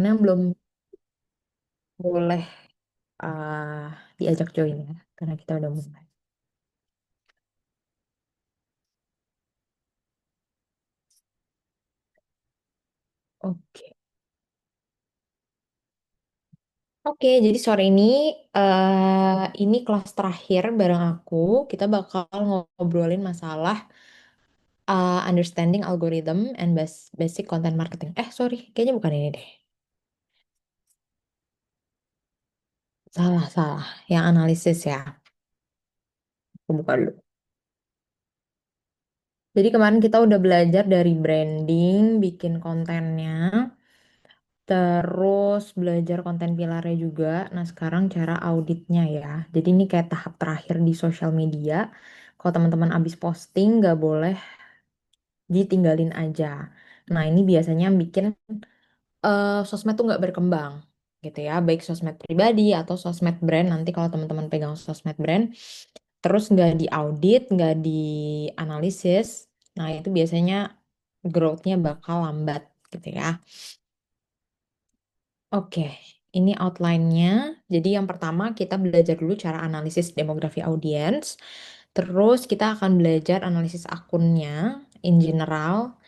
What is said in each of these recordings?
temennya belum boleh uh, diajak join ya, karena kita udah mulai. Oke. Oke, jadi sore ini kelas terakhir bareng aku. Kita bakal ngobrolin masalah understanding algorithm and basic content marketing. Sorry, kayaknya bukan ini deh. Salah, salah. Yang analisis ya. Aku buka dulu. Jadi kemarin kita udah belajar dari branding, bikin kontennya, terus belajar konten pilarnya juga. Nah, sekarang cara auditnya ya. Jadi ini kayak tahap terakhir di sosial media. Kalau teman-teman abis posting, nggak boleh ditinggalin aja. Nah, ini biasanya bikin sosmed tuh nggak berkembang gitu ya, baik sosmed pribadi atau sosmed brand. Nanti kalau teman-teman pegang sosmed brand, terus nggak diaudit, nggak dianalisis, nah itu biasanya growth-nya bakal lambat gitu ya. Oke, ini outline-nya. Jadi yang pertama kita belajar dulu cara analisis demografi audiens. Terus kita akan belajar analisis akunnya in general.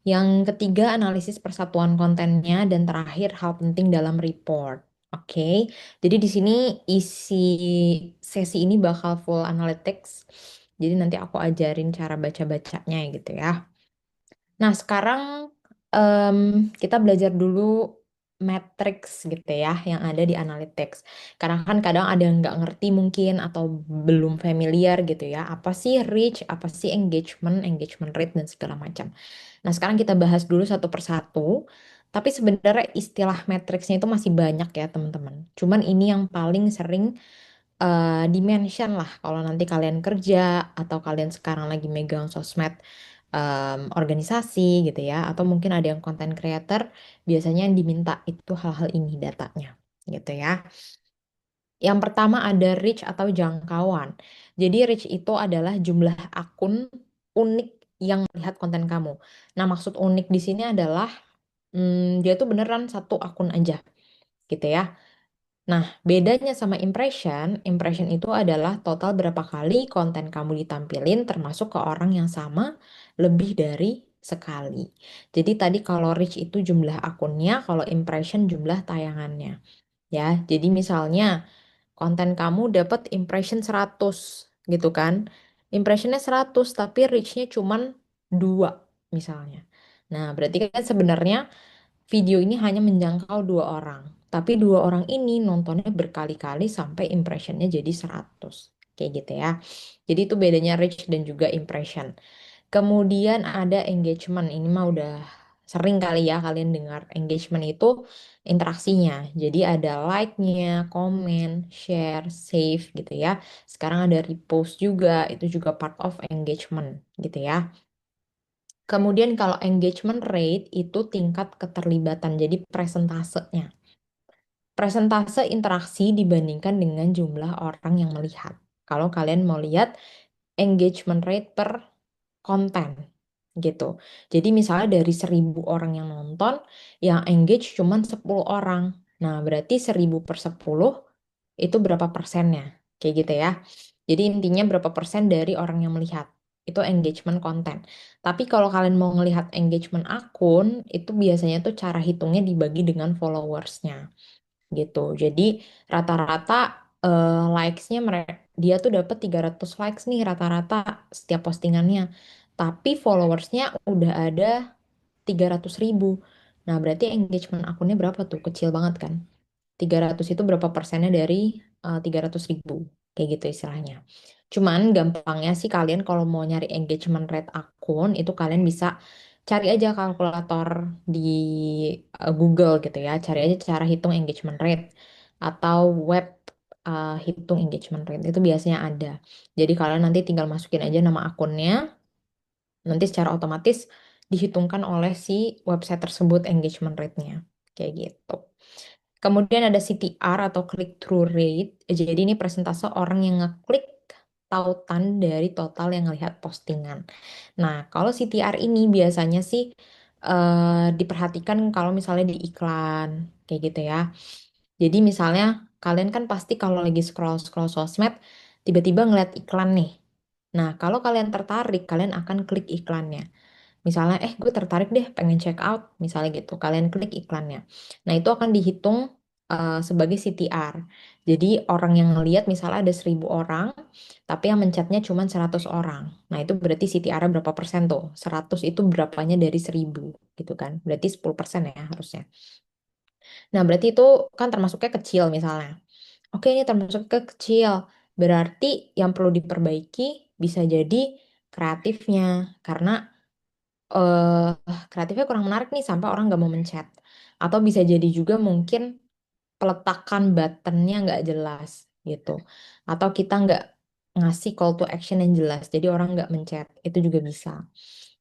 Yang ketiga, analisis persatuan kontennya. Dan terakhir, hal penting dalam report. Oke, jadi di sini isi sesi ini bakal full analytics. Jadi nanti aku ajarin cara baca-bacanya gitu ya. Nah, sekarang em, kita belajar dulu matrix gitu ya yang ada di analytics. Karena kan kadang ada yang nggak ngerti mungkin atau belum familiar gitu ya. Apa sih reach, apa sih engagement, engagement rate dan segala macam. Nah, sekarang kita bahas dulu satu persatu. Tapi sebenarnya istilah matriksnya itu masih banyak ya teman-teman. Cuman ini yang paling sering dimention lah kalau nanti kalian kerja atau kalian sekarang lagi megang sosmed organisasi gitu ya, atau mungkin ada yang content creator, biasanya yang diminta itu hal-hal ini datanya gitu ya. Yang pertama ada reach atau jangkauan. Jadi reach itu adalah jumlah akun unik yang melihat konten kamu. Nah, maksud unik di sini adalah dia tuh beneran satu akun aja gitu ya. Nah, bedanya sama impression, impression itu adalah total berapa kali konten kamu ditampilin termasuk ke orang yang sama lebih dari sekali. Jadi tadi kalau reach itu jumlah akunnya, kalau impression jumlah tayangannya. Ya, jadi misalnya konten kamu dapat impression 100 gitu kan. Impressionnya 100 tapi reach-nya cuman 2 misalnya. Nah, berarti kan sebenarnya video ini hanya menjangkau 2 orang. Tapi 2 orang ini nontonnya berkali-kali sampai impressionnya jadi 100. Kayak gitu ya. Jadi itu bedanya reach dan juga impression. Kemudian ada engagement. Ini mah udah sering kali ya kalian dengar. Engagement itu interaksinya. Jadi ada like-nya, komen, share, save gitu ya. Sekarang ada repost juga. Itu juga part of engagement gitu ya. Kemudian kalau engagement rate itu tingkat keterlibatan, jadi presentasenya. Presentase interaksi dibandingkan dengan jumlah orang yang melihat. Kalau kalian mau lihat engagement rate per konten gitu. Jadi misalnya dari 1.000 orang yang nonton, yang engage cuman 10 orang. Nah, berarti 1.000 per 10 itu berapa persennya? Kayak gitu ya. Jadi intinya berapa persen dari orang yang melihat. Itu engagement konten. Tapi kalau kalian mau ngelihat engagement akun, itu biasanya tuh cara hitungnya dibagi dengan followersnya gitu. Jadi rata-rata likes-nya dia tuh dapat 300 likes nih rata-rata setiap postingannya. Tapi followersnya udah ada 300.000. Nah, berarti engagement akunnya berapa tuh? Kecil banget kan? 300 itu berapa persennya dari 300.000? Kayak gitu istilahnya. Cuman gampangnya sih kalian kalau mau nyari engagement rate akun, itu kalian bisa cari aja kalkulator di Google gitu ya. Cari aja cara hitung engagement rate. Atau web hitung engagement rate. Itu biasanya ada. Jadi kalian nanti tinggal masukin aja nama akunnya. Nanti secara otomatis dihitungkan oleh si website tersebut engagement rate-nya. Kayak gitu. Kemudian ada CTR atau click through rate. Jadi ini persentase orang yang ngeklik tautan dari total yang ngelihat postingan. Nah, kalau CTR ini biasanya sih diperhatikan kalau misalnya di iklan kayak gitu ya. Jadi misalnya kalian kan pasti kalau lagi scroll-scroll sosmed tiba-tiba ngeliat iklan nih. Nah, kalau kalian tertarik, kalian akan klik iklannya. Misalnya, gue tertarik deh pengen check out, misalnya gitu. Kalian klik iklannya. Nah, itu akan dihitung sebagai CTR. Jadi orang yang ngeliat misalnya ada 1.000 orang, tapi yang menchatnya cuma 100 orang. Nah, itu berarti CTR-nya berapa persen tuh? 100 itu berapanya dari 1.000 gitu kan. Berarti 10% ya harusnya. Nah, berarti itu kan termasuknya kecil misalnya. Oke, ini termasuk kecil. Berarti yang perlu diperbaiki bisa jadi kreatifnya. Karena kreatifnya kurang menarik nih sampai orang nggak mau mencet. Atau bisa jadi juga mungkin peletakan buttonnya nggak jelas gitu. Atau kita nggak ngasih call to action yang jelas, jadi orang nggak mencet. Itu juga bisa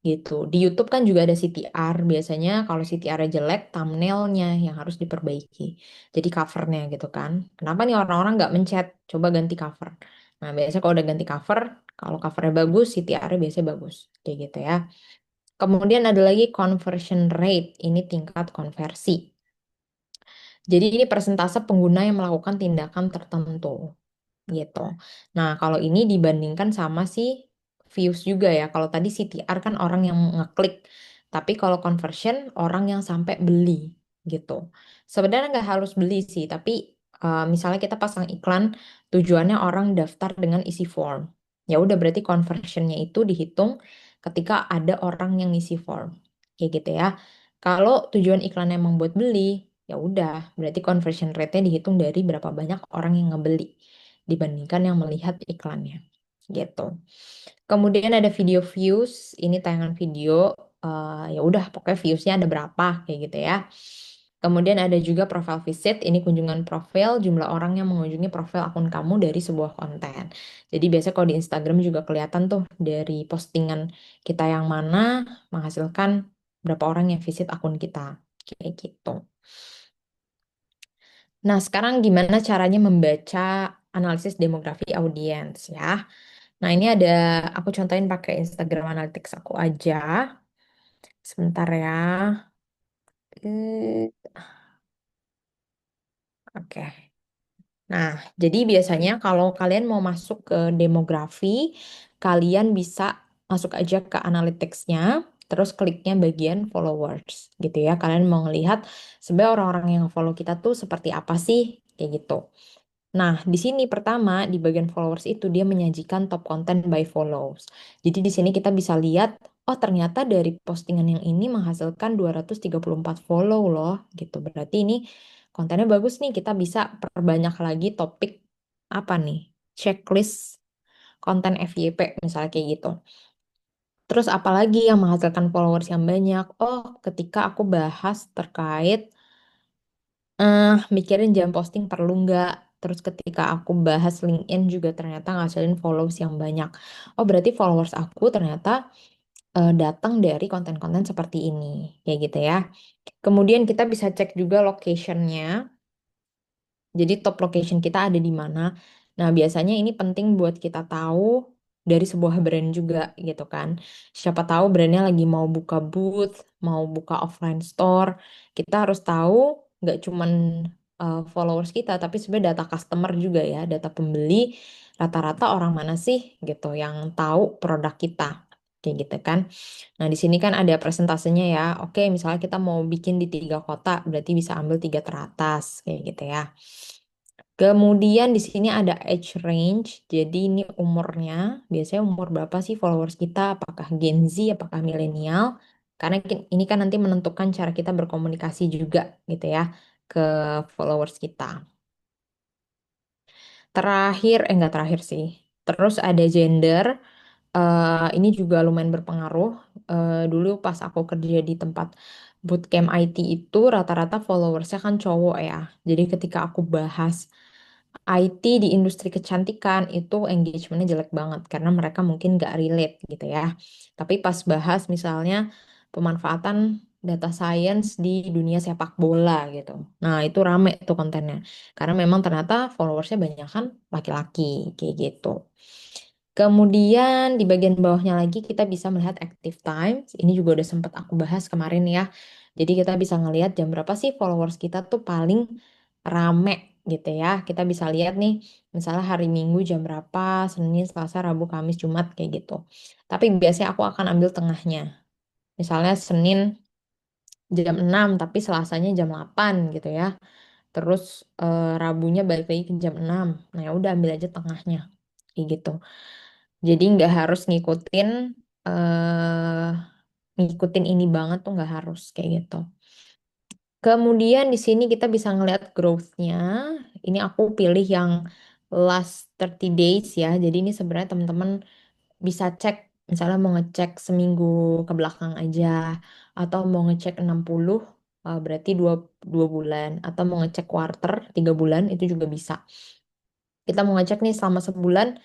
gitu. Di YouTube kan juga ada CTR. Biasanya kalau CTR-nya jelek, thumbnailnya yang harus diperbaiki. Jadi covernya gitu kan. Kenapa nih orang-orang nggak mencet? Coba ganti cover. Nah, biasanya kalau udah ganti cover, kalau covernya bagus, CTR-nya biasanya bagus. Kayak gitu ya. Kemudian ada lagi conversion rate, ini tingkat konversi. Jadi ini persentase pengguna yang melakukan tindakan tertentu gitu. Nah, kalau ini dibandingkan sama si views juga ya. Kalau tadi CTR kan orang yang ngeklik, tapi kalau conversion orang yang sampai beli gitu. Sebenarnya nggak harus beli sih, tapi misalnya kita pasang iklan tujuannya orang daftar dengan isi form. Ya udah berarti conversionnya itu dihitung ketika ada orang yang ngisi form. Kayak gitu ya. Kalau tujuan iklannya emang buat beli, ya udah berarti conversion rate-nya dihitung dari berapa banyak orang yang ngebeli dibandingkan yang melihat iklannya gitu. Kemudian ada video views, ini tayangan video, ya udah pokoknya viewsnya ada berapa kayak gitu ya. Kemudian ada juga profile visit, ini kunjungan profil, jumlah orang yang mengunjungi profil akun kamu dari sebuah konten. Jadi biasanya kalau di Instagram juga kelihatan tuh dari postingan kita yang mana menghasilkan berapa orang yang visit akun kita, kayak gitu. Nah, sekarang gimana caranya membaca analisis demografi audiens ya? Nah, ini ada aku contohin pakai Instagram Analytics aku aja. Sebentar ya. Eh, Oke. Nah, jadi biasanya kalau kalian mau masuk ke demografi, kalian bisa masuk aja ke analytics-nya, terus kliknya bagian followers gitu ya. Kalian mau ngelihat sebenarnya orang-orang yang follow kita tuh seperti apa sih, kayak gitu. Nah, di sini pertama di bagian followers itu dia menyajikan top content by follows. Jadi di sini kita bisa lihat, oh ternyata dari postingan yang ini menghasilkan 234 follow loh, gitu. Berarti ini kontennya bagus nih, kita bisa perbanyak lagi topik apa nih? Checklist konten FYP misalnya kayak gitu. Terus apalagi yang menghasilkan followers yang banyak? Oh, ketika aku bahas terkait mikirin jam posting perlu nggak. Terus ketika aku bahas LinkedIn juga ternyata ngasilin followers yang banyak. Oh berarti followers aku ternyata datang dari konten-konten seperti ini. Kayak gitu ya. Kemudian kita bisa cek juga locationnya. Jadi top location kita ada di mana. Nah, biasanya ini penting buat kita tahu dari sebuah brand juga gitu kan. Siapa tahu brandnya lagi mau buka booth, mau buka offline store. Kita harus tahu nggak cuman followers kita, tapi sebenarnya data customer juga ya, data pembeli. Rata-rata orang mana sih gitu yang tahu produk kita. Kayak gitu kan. Nah, di sini kan ada presentasenya ya. Oke, misalnya kita mau bikin di 3 kota, berarti bisa ambil 3 teratas, kayak gitu ya. Kemudian di sini ada age range, jadi ini umurnya, biasanya umur berapa sih followers kita, apakah Gen Z, apakah milenial, karena ini kan nanti menentukan cara kita berkomunikasi juga gitu ya ke followers kita. Terakhir, enggak terakhir sih, terus ada gender. Ini juga lumayan berpengaruh. Dulu pas aku kerja di tempat bootcamp IT itu rata-rata followersnya kan cowok ya. Jadi ketika aku bahas IT di industri kecantikan itu engagementnya jelek banget karena mereka mungkin nggak relate gitu ya. Tapi pas bahas misalnya pemanfaatan data science di dunia sepak bola gitu. Nah itu rame tuh kontennya. Karena memang ternyata followersnya banyak kan laki-laki kayak gitu. Kemudian di bagian bawahnya lagi kita bisa melihat active times. Ini juga udah sempat aku bahas kemarin ya. Jadi kita bisa ngelihat jam berapa sih followers kita tuh paling rame gitu ya. Kita bisa lihat nih, misalnya hari Minggu jam berapa, Senin, Selasa, Rabu, Kamis, Jumat kayak gitu. Tapi biasanya aku akan ambil tengahnya. Misalnya Senin jam 6 tapi Selasanya jam 8 gitu ya. Terus Rabunya balik lagi ke jam 6. Nah ya udah ambil aja tengahnya kayak gitu. Jadi nggak harus eh ngikutin ini banget tuh nggak harus kayak gitu. Kemudian di sini kita bisa ngeliat growth-nya. Ini aku pilih yang last 30 days ya. Jadi ini sebenarnya teman-teman bisa cek misalnya mau ngecek seminggu ke belakang aja atau mau ngecek 60 berarti dua bulan atau mau ngecek quarter 3 bulan itu juga bisa. Kita mau ngecek nih selama sebulan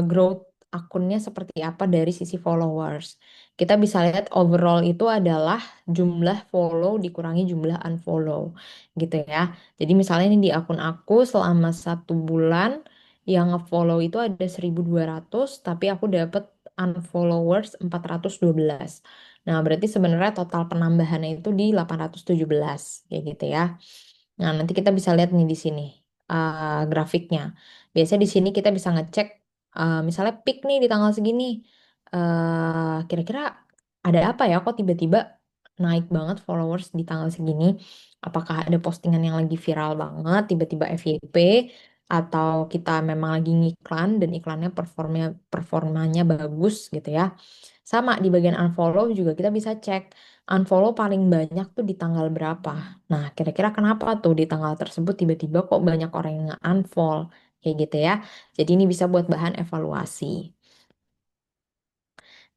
growth akunnya seperti apa dari sisi followers. Kita bisa lihat overall itu adalah jumlah follow dikurangi jumlah unfollow gitu ya. Jadi misalnya ini di akun aku selama 1 bulan yang nge-follow itu ada 1.200 tapi aku dapet unfollowers 412. Nah, berarti sebenarnya total penambahannya itu di 817 kayak gitu ya. Nah, nanti kita bisa lihat nih di sini grafiknya. Biasanya di sini kita bisa ngecek misalnya peak nih di tanggal segini. Kira-kira ada apa ya kok tiba-tiba naik banget followers di tanggal segini? Apakah ada postingan yang lagi viral banget tiba-tiba FYP atau kita memang lagi ngiklan dan iklannya performanya bagus gitu ya. Sama di bagian unfollow juga kita bisa cek unfollow paling banyak tuh di tanggal berapa. Nah, kira-kira kenapa tuh di tanggal tersebut tiba-tiba kok banyak orang yang nge-unfollow kayak gitu ya. Jadi ini bisa buat bahan evaluasi.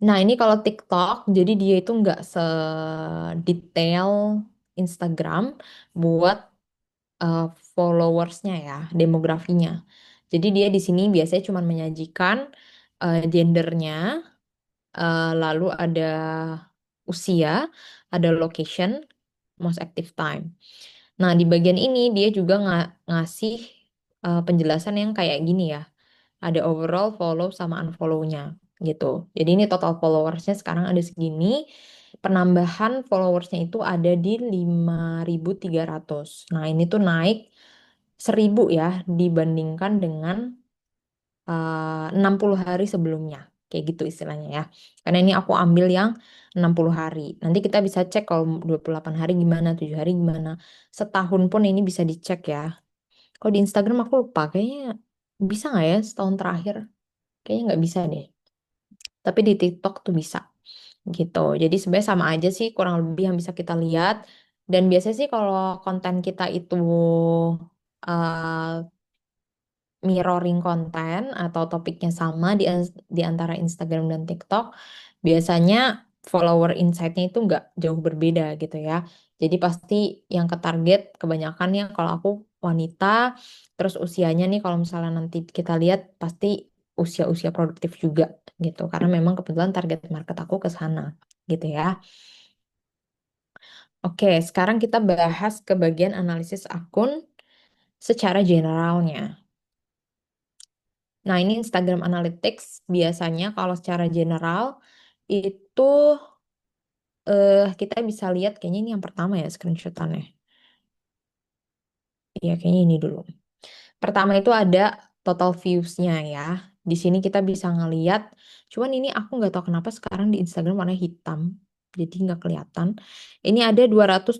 Nah, ini kalau TikTok, jadi dia itu nggak sedetail Instagram buat eh, followersnya ya, demografinya. Jadi dia di sini biasanya cuma menyajikan gendernya, lalu ada usia, ada location, most active time. Nah, di bagian ini dia juga ngasih penjelasan yang kayak gini ya. Ada overall follow sama unfollow-nya gitu. Jadi ini total followersnya sekarang ada segini. Penambahan followersnya itu ada di 5.300. Nah, ini tuh naik 1.000 ya dibandingkan dengan 60 hari sebelumnya. Kayak gitu istilahnya ya. Karena ini aku ambil yang 60 hari. Nanti kita bisa cek kalau 28 hari gimana, 7 hari gimana. Setahun pun ini bisa dicek ya. Kalau di Instagram aku lupa, kayaknya bisa nggak ya setahun terakhir? Kayaknya nggak bisa deh. Tapi di TikTok tuh bisa gitu. Jadi sebenarnya sama aja sih kurang lebih yang bisa kita lihat. Dan biasanya sih kalau konten kita itu uh, mirroring konten atau topiknya sama di antara Instagram dan TikTok, biasanya follower insight-nya itu nggak jauh berbeda gitu ya. Jadi pasti yang ke target kebanyakan ya kalau aku wanita, terus usianya nih kalau misalnya nanti kita lihat pasti usia-usia produktif juga gitu. Karena memang kebetulan target market aku ke sana gitu ya. Oke, sekarang kita bahas ke bagian analisis akun secara generalnya. Nah, ini Instagram Analytics biasanya kalau secara general itu kita bisa lihat kayaknya ini yang pertama ya screenshotannya. Iya, kayaknya ini dulu. Pertama itu ada total views-nya ya. Di sini kita bisa ngeliat, cuman ini aku nggak tahu kenapa sekarang di Instagram warna hitam, jadi nggak kelihatan. Ini ada 270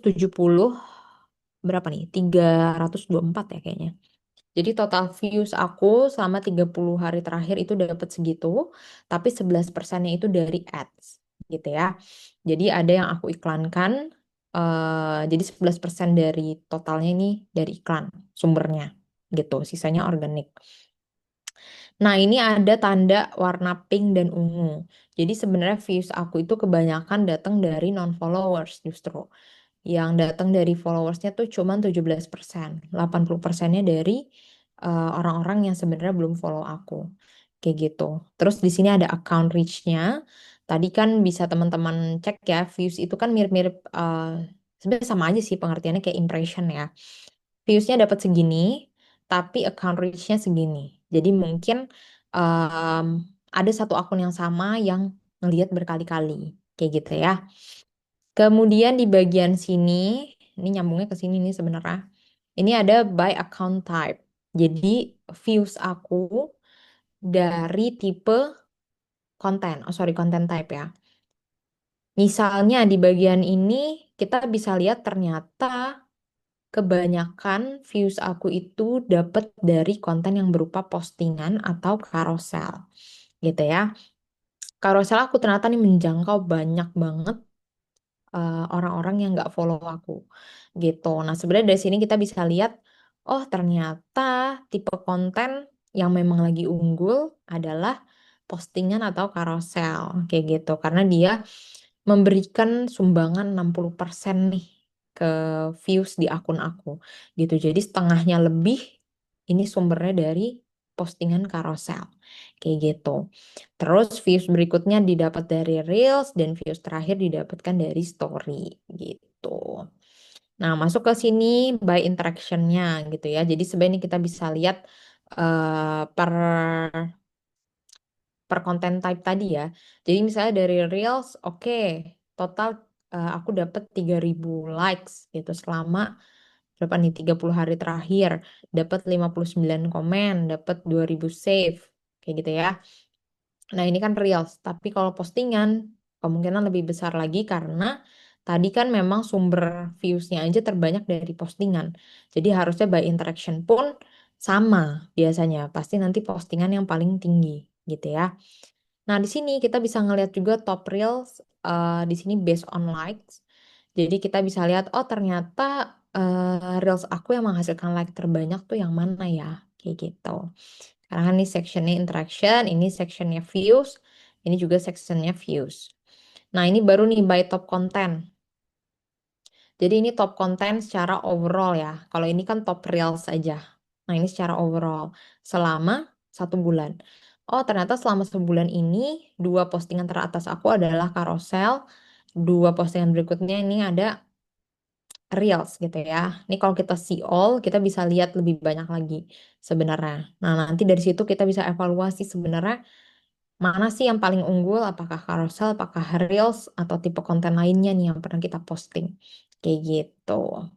berapa nih? 324 ya kayaknya. Jadi total views aku selama 30 hari terakhir itu dapat segitu, tapi 11%-nya itu dari ads gitu ya. Jadi ada yang aku iklankan, jadi 11% dari totalnya ini dari iklan sumbernya gitu, sisanya organik. Nah, ini ada tanda warna pink dan ungu. Jadi sebenarnya views aku itu kebanyakan datang dari non-followers justru. Yang datang dari followersnya tuh cuma 17%. 80%-nya dari orang-orang yang sebenarnya belum follow aku. Kayak gitu. Terus di sini ada account reach-nya. Tadi kan bisa teman-teman cek ya, views itu kan mirip-mirip sebenarnya sama aja sih pengertiannya kayak impression ya. Views-nya dapat segini, tapi account reach-nya segini. Jadi mungkin ada satu akun yang sama yang ngelihat berkali-kali kayak gitu ya. Kemudian di bagian sini, ini nyambungnya ke sini nih sebenarnya. Ini ada by account type. Jadi views aku dari tipe konten. Oh sorry, konten type ya. Misalnya di bagian ini kita bisa lihat ternyata kebanyakan views aku itu dapat dari konten yang berupa postingan atau carousel gitu ya. Carousel aku ternyata nih menjangkau banyak banget orang-orang yang nggak follow aku gitu. Nah sebenarnya dari sini kita bisa lihat, oh ternyata tipe konten yang memang lagi unggul adalah postingan atau carousel kayak gitu. Karena dia memberikan sumbangan 60% nih ke views di akun aku gitu. Jadi setengahnya lebih ini sumbernya dari postingan carousel kayak gitu. Terus views berikutnya didapat dari Reels dan views terakhir didapatkan dari Story gitu. Nah, masuk ke sini by interaction-nya gitu ya. Jadi sebenarnya kita bisa lihat per konten type tadi ya. Jadi misalnya dari Reels, oke, total aku dapat 3.000 likes gitu selama berapa nih 30 hari terakhir, dapat 59 komen, dapat 2.000 save kayak gitu ya. Nah, ini kan Reels, tapi kalau postingan kemungkinan lebih besar lagi karena tadi kan memang sumber views-nya aja terbanyak dari postingan. Jadi harusnya by interaction pun sama biasanya. Pasti nanti postingan yang paling tinggi gitu ya. Nah, di sini kita bisa ngelihat juga top Reels di sini based on likes. Jadi kita bisa lihat oh ternyata Reels aku yang menghasilkan like terbanyak tuh yang mana ya? Kayak gitu. Karena kan ini sectionnya interaction, ini sectionnya views, ini juga sectionnya views. Nah ini baru nih by top content. Jadi ini top content secara overall ya. Kalau ini kan top reels saja. Nah ini secara overall selama 1 bulan. Oh ternyata selama sebulan ini dua postingan teratas aku adalah carousel, dua postingan berikutnya ini ada Reels gitu ya. Ini kalau kita see all, kita bisa lihat lebih banyak lagi sebenarnya. Nah, nanti dari situ kita bisa evaluasi sebenarnya mana sih yang paling unggul, apakah carousel, apakah Reels, atau tipe konten lainnya nih yang pernah kita posting. Kayak gitu.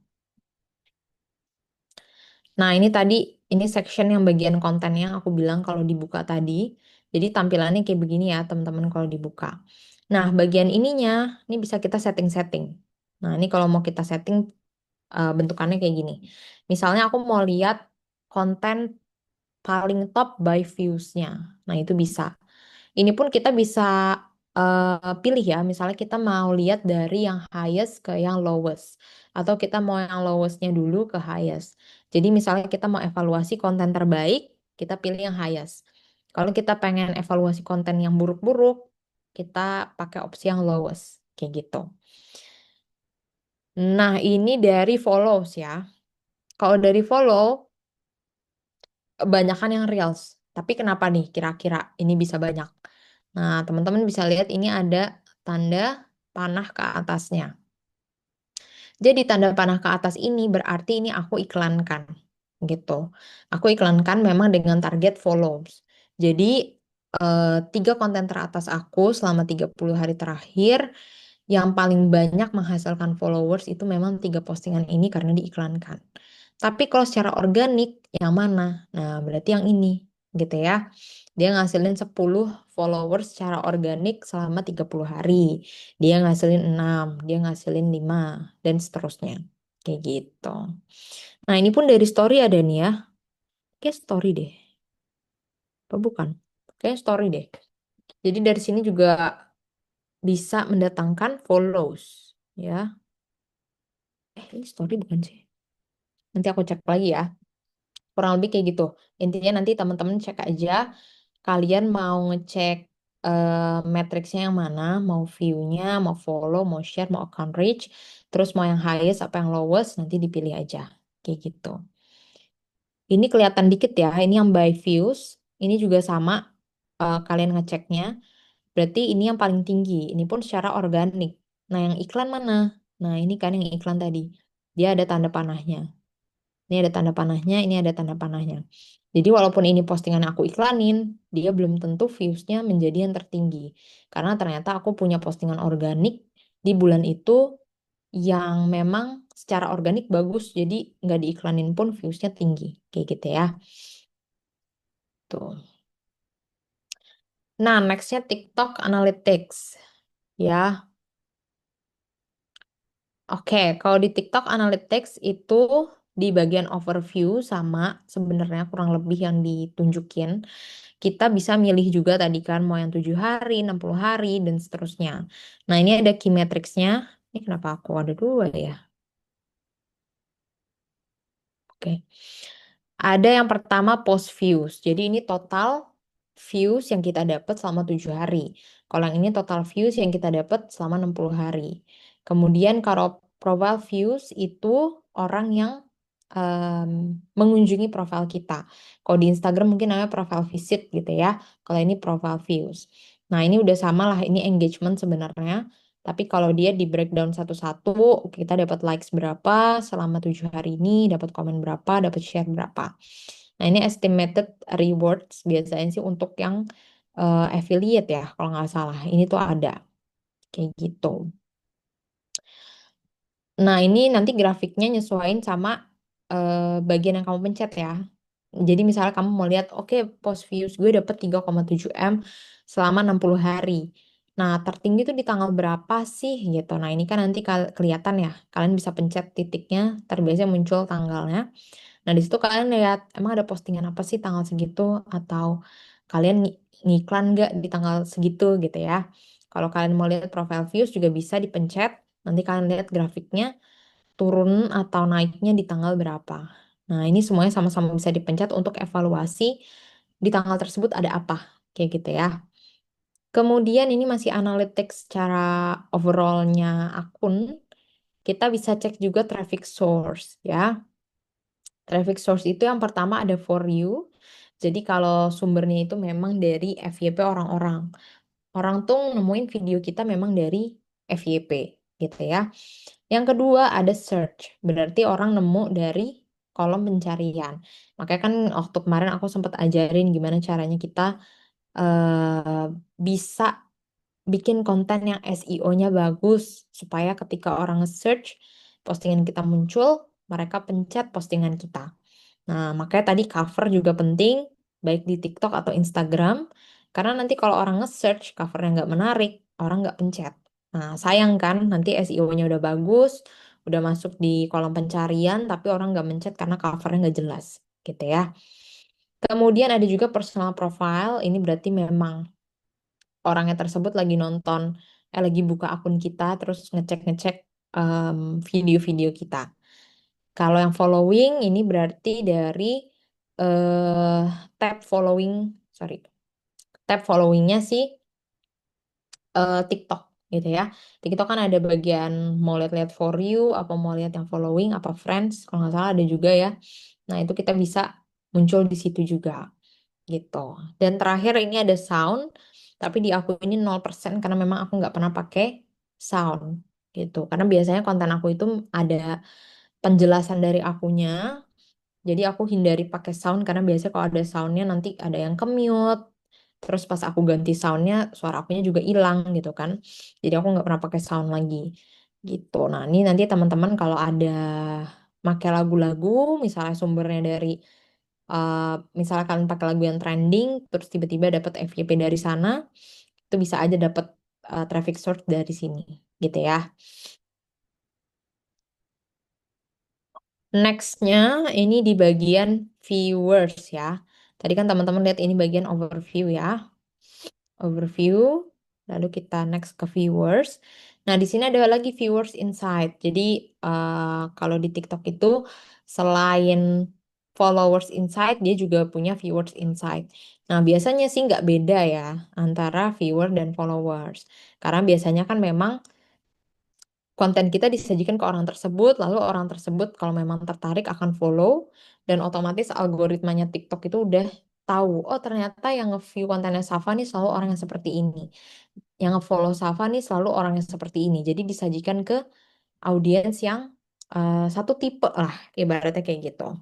Nah, ini tadi, ini section yang bagian konten yang aku bilang kalau dibuka tadi. Jadi tampilannya kayak begini ya, teman-teman kalau dibuka. Nah, bagian ininya, ini bisa kita setting-setting. Nah, ini kalau mau kita setting bentukannya kayak gini. Misalnya aku mau lihat konten paling top by views-nya. Nah, itu bisa. Ini pun kita bisa pilih ya. Misalnya kita mau lihat dari yang highest ke yang lowest. Atau kita mau yang lowestnya dulu ke highest. Jadi misalnya kita mau evaluasi konten terbaik, kita pilih yang highest. Kalau kita pengen evaluasi konten yang buruk-buruk, kita pakai opsi yang lowest. Kayak gitu. Nah, ini dari follows ya. Kalau dari follow, banyakan yang reels. Tapi kenapa nih kira-kira ini bisa banyak? Nah, teman-teman bisa lihat ini ada tanda panah ke atasnya. Jadi tanda panah ke atas ini berarti ini aku iklankan gitu. Aku iklankan memang dengan target follows. Jadi 3 konten teratas aku selama 30 hari terakhir yang paling banyak menghasilkan followers itu memang 3 postingan ini karena diiklankan. Tapi kalau secara organik yang mana? Nah, berarti yang ini gitu ya. Dia ngasilin 10 followers secara organik selama 30 hari. Dia ngasilin 6, dia ngasilin 5 dan seterusnya. Kayak gitu. Nah, ini pun dari story ada nih ya. Kayak story deh. Apa bukan? Kayak story deh. Jadi dari sini juga bisa mendatangkan follows ya. Ini story bukan sih? Nanti aku cek lagi ya. Kurang lebih kayak gitu. Intinya nanti teman-teman cek aja. Kalian mau ngecek matriksnya yang mana, mau view-nya, mau follow, mau share, mau account reach, terus mau yang highest apa yang lowest, nanti dipilih aja. Kayak gitu. Ini kelihatan dikit ya, ini yang by views. Ini juga sama, kalian ngeceknya. Berarti ini yang paling tinggi. Ini pun secara organik. Nah, yang iklan mana? Nah, ini kan yang iklan tadi. Dia ada tanda panahnya. Ini ada tanda panahnya, ini ada tanda panahnya. Jadi walaupun ini postingan aku iklanin, dia belum tentu viewsnya menjadi yang tertinggi. Karena ternyata aku punya postingan organik di bulan itu yang memang secara organik bagus, jadi nggak diiklanin pun viewsnya tinggi. Kayak gitu ya. Tuh. Nah, nextnya TikTok Analytics. Ya, oke. Kalau di TikTok Analytics itu di bagian overview sama sebenarnya kurang lebih yang ditunjukin. Kita bisa milih juga tadi kan mau yang 7 hari, 60 hari, dan seterusnya. Nah, ini ada key metrics-nya. Ini kenapa aku ada dua ya? Oke. Ada yang pertama post views. Jadi ini total views yang kita dapat selama 7 hari. Kalau yang ini total views yang kita dapat selama 60 hari. Kemudian kalau profile views itu orang yang mengunjungi profil kita. Kalau di Instagram mungkin namanya profile visit gitu ya. Kalau ini profile views. Nah ini udah sama lah, ini engagement sebenarnya. Tapi kalau dia di breakdown satu-satu, kita dapat likes berapa selama 7 hari ini, dapat komen berapa, dapat share berapa. Nah ini estimated rewards biasanya sih untuk yang affiliate ya, kalau nggak salah. Ini tuh ada kayak gitu. Nah ini nanti grafiknya nyesuaiin sama bagian yang kamu pencet ya. Jadi misalnya kamu mau lihat, oke post views gue dapet 3,7 M selama 60 hari. Nah tertinggi tuh di tanggal berapa sih gitu. Nah ini kan nanti kelihatan ya. Kalian bisa pencet titiknya, terbiasa muncul tanggalnya. Nah di situ kalian lihat, emang ada postingan apa sih tanggal segitu? Atau kalian ngiklan nggak di tanggal segitu gitu ya. Kalau kalian mau lihat profile views juga bisa dipencet. Nanti kalian lihat grafiknya turun atau naiknya di tanggal berapa. Nah, ini semuanya sama-sama bisa dipencet untuk evaluasi di tanggal tersebut ada apa, kayak gitu ya. Kemudian ini masih analytics secara overallnya akun. Kita bisa cek juga traffic source ya. Traffic source itu yang pertama ada for you. Jadi kalau sumbernya itu memang dari FYP orang-orang. Orang tuh nemuin video kita memang dari FYP gitu ya. Yang kedua ada search, berarti orang nemu dari kolom pencarian. Makanya kan waktu kemarin aku sempat ajarin gimana caranya kita eh, bisa bikin konten yang SEO-nya bagus supaya ketika orang nge-search postingan kita muncul, mereka pencet postingan kita. Nah, makanya tadi cover juga penting, baik di TikTok atau Instagram, karena nanti kalau orang nge-search covernya nggak menarik, orang nggak pencet. Nah, sayang kan, nanti SEO-nya udah bagus, udah masuk di kolom pencarian, tapi orang nggak mencet karena covernya nggak jelas, gitu ya. Kemudian ada juga personal profile, ini berarti memang orangnya tersebut lagi nonton, lagi buka akun kita, terus ngecek-ngecek video-video kita. Kalau yang following ini berarti dari eh tab following, sorry, tab followingnya sih TikTok gitu ya. TikTok kan ada bagian mau lihat-lihat for you, apa mau lihat yang following, apa friends, kalau nggak salah ada juga ya. Nah itu kita bisa muncul di situ juga gitu. Dan terakhir ini ada sound, tapi di aku ini 0% karena memang aku nggak pernah pakai sound gitu. Karena biasanya konten aku itu ada penjelasan dari akunya. Jadi aku hindari pakai sound karena biasanya kalau ada soundnya nanti ada yang ke-mute. Terus pas aku ganti soundnya suara akunya juga hilang gitu kan. Jadi aku nggak pernah pakai sound lagi gitu. Nah ini nanti teman-teman kalau ada pakai lagu-lagu misalnya sumbernya dari eh, misalnya kalian pakai lagu yang trending terus tiba-tiba dapat FYP dari sana itu bisa aja dapat traffic source dari sini gitu ya. Nextnya ini di bagian viewers ya. Tadi kan teman-teman lihat ini bagian overview ya. Overview. Lalu kita next ke viewers. Nah, di sini ada lagi viewers insight. Jadi kalau di TikTok itu selain followers insight, dia juga punya viewers insight. Nah, biasanya sih nggak beda ya antara viewer dan followers. Karena biasanya kan memang konten kita disajikan ke orang tersebut, lalu orang tersebut kalau memang tertarik akan follow, dan otomatis algoritmanya TikTok itu udah tahu, oh ternyata yang nge-view kontennya Safa nih selalu orang yang seperti ini. Yang nge-follow Safa nih selalu orang yang seperti ini. Jadi disajikan ke audiens yang satu tipe lah, ibaratnya kayak gitu.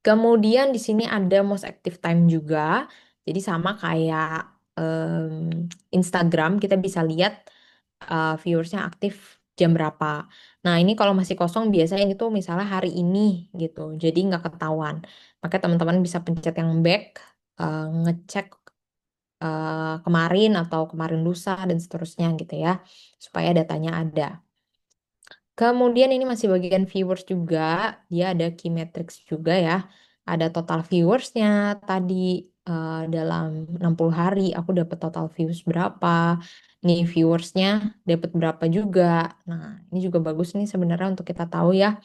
Kemudian di sini ada most active time juga. Jadi sama kayak Instagram, kita bisa lihat viewersnya aktif jam berapa. Nah, ini kalau masih kosong biasanya itu misalnya hari ini gitu. Jadi nggak ketahuan. Maka teman-teman bisa pencet yang back, ngecek kemarin atau kemarin lusa dan seterusnya gitu ya. Supaya datanya ada. Kemudian ini masih bagian viewers juga, dia ada key metrics juga ya. Ada total viewersnya tadi dalam 60 hari aku dapat total views berapa. Nih viewersnya dapat berapa juga. Nah, ini juga bagus nih sebenarnya untuk kita tahu ya.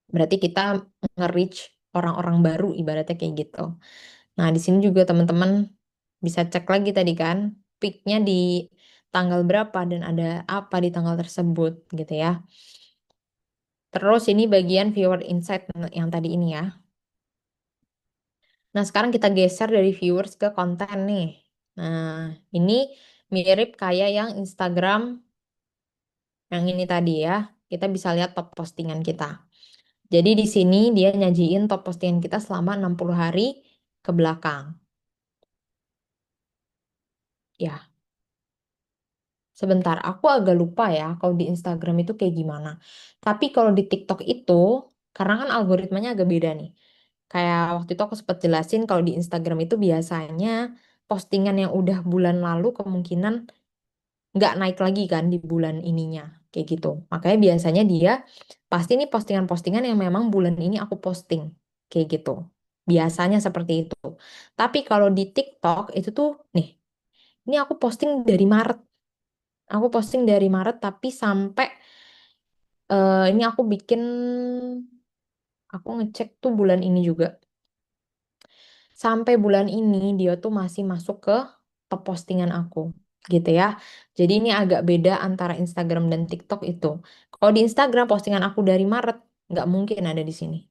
Berarti kita nge-reach orang-orang baru ibaratnya kayak gitu. Nah, di sini juga teman-teman bisa cek lagi tadi kan, peaknya di tanggal berapa dan ada apa di tanggal tersebut gitu ya. Terus ini bagian viewer insight yang tadi ini ya. Nah, sekarang kita geser dari viewers ke konten nih. Nah, ini mirip kayak yang Instagram yang ini tadi ya. Kita bisa lihat top postingan kita. Jadi di sini dia nyajiin top postingan kita selama 60 hari ke belakang. Ya, sebentar. Aku agak lupa ya kalau di Instagram itu kayak gimana. Tapi kalau di TikTok itu, karena kan algoritmanya agak beda nih. Kayak waktu itu aku sempat jelasin kalau di Instagram itu biasanya postingan yang udah bulan lalu kemungkinan nggak naik lagi kan di bulan ininya. Kayak gitu. Makanya biasanya dia pasti nih postingan-postingan yang memang bulan ini aku posting. Kayak gitu. Biasanya seperti itu. Tapi kalau di TikTok itu tuh nih, ini aku posting dari Maret. Aku posting dari Maret tapi sampai ini aku bikin, aku ngecek tuh bulan ini juga. Sampai bulan ini dia tuh masih masuk ke top postingan aku gitu ya. Jadi ini agak beda antara Instagram dan TikTok itu. Kalau di Instagram postingan aku dari Maret nggak mungkin ada di sini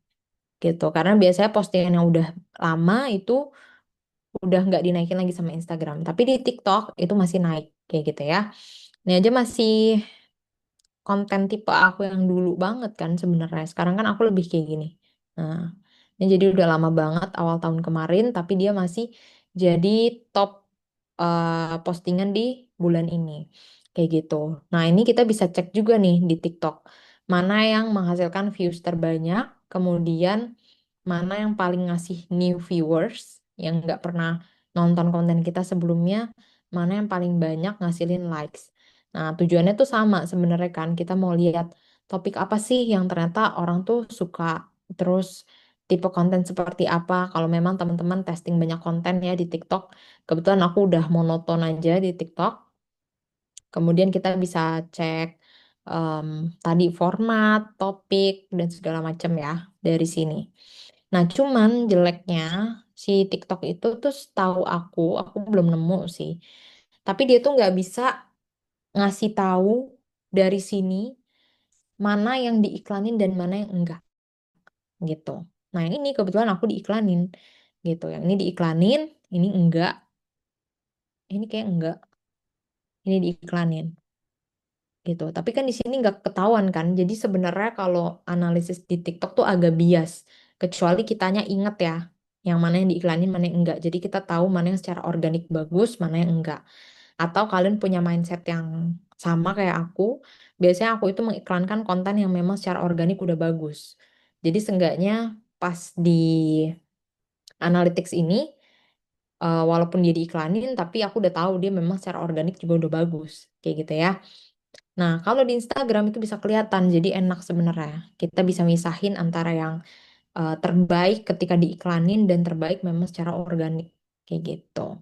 gitu. Karena biasanya postingan yang udah lama itu udah nggak dinaikin lagi sama Instagram. Tapi di TikTok itu masih naik kayak gitu ya. Ini aja masih konten tipe aku yang dulu banget kan sebenarnya. Sekarang kan aku lebih kayak gini. Nah, ini jadi udah lama banget awal tahun kemarin, tapi dia masih jadi top postingan di bulan ini. Kayak gitu. Nah, ini kita bisa cek juga nih di TikTok. Mana yang menghasilkan views terbanyak, kemudian mana yang paling ngasih new viewers yang nggak pernah nonton konten kita sebelumnya, mana yang paling banyak ngasilin likes. Nah, tujuannya tuh sama sebenarnya kan. Kita mau lihat topik apa sih yang ternyata orang tuh suka, terus tipe konten seperti apa. Kalau memang teman-teman testing banyak konten ya di TikTok, kebetulan aku udah monoton aja di TikTok. Kemudian kita bisa cek em, tadi format, topik, dan segala macam ya dari sini. Nah, cuman jeleknya si TikTok itu tuh setahu aku belum nemu sih. Tapi dia tuh nggak bisa ngasih tahu dari sini mana yang diiklanin dan mana yang enggak gitu. Nah, yang ini kebetulan aku diiklanin gitu. Yang ini diiklanin, ini enggak. Ini kayak enggak. Ini diiklanin gitu. Tapi kan di sini nggak ketahuan kan. Jadi sebenarnya kalau analisis di TikTok tuh agak bias. Kecuali kitanya inget ya, yang mana yang diiklanin, mana yang enggak. Jadi kita tahu mana yang secara organik bagus, mana yang enggak. Atau kalian punya mindset yang sama kayak aku, biasanya aku itu mengiklankan konten yang memang secara organik udah bagus. Jadi seenggaknya pas di analytics ini, walaupun dia diiklanin, tapi aku udah tahu dia memang secara organik juga udah bagus. Kayak gitu ya. Nah, kalau di Instagram itu bisa kelihatan, jadi enak sebenarnya. Kita bisa misahin antara yang terbaik ketika diiklanin dan terbaik memang secara organik. Kayak gitu.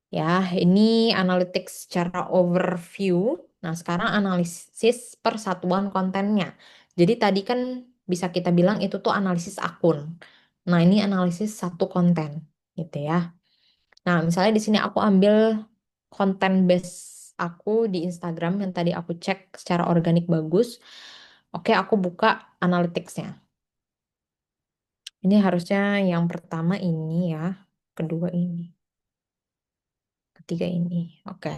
Ya, ini analytics secara overview. Nah, sekarang analisis persatuan kontennya. Jadi tadi kan bisa kita bilang itu tuh analisis akun. Nah, ini analisis satu konten gitu ya. Nah, misalnya di sini aku ambil konten base aku di Instagram yang tadi aku cek secara organik bagus. Oke, aku buka analyticsnya. Ini harusnya yang pertama ini ya, kedua ini, ketiga ini. Oke.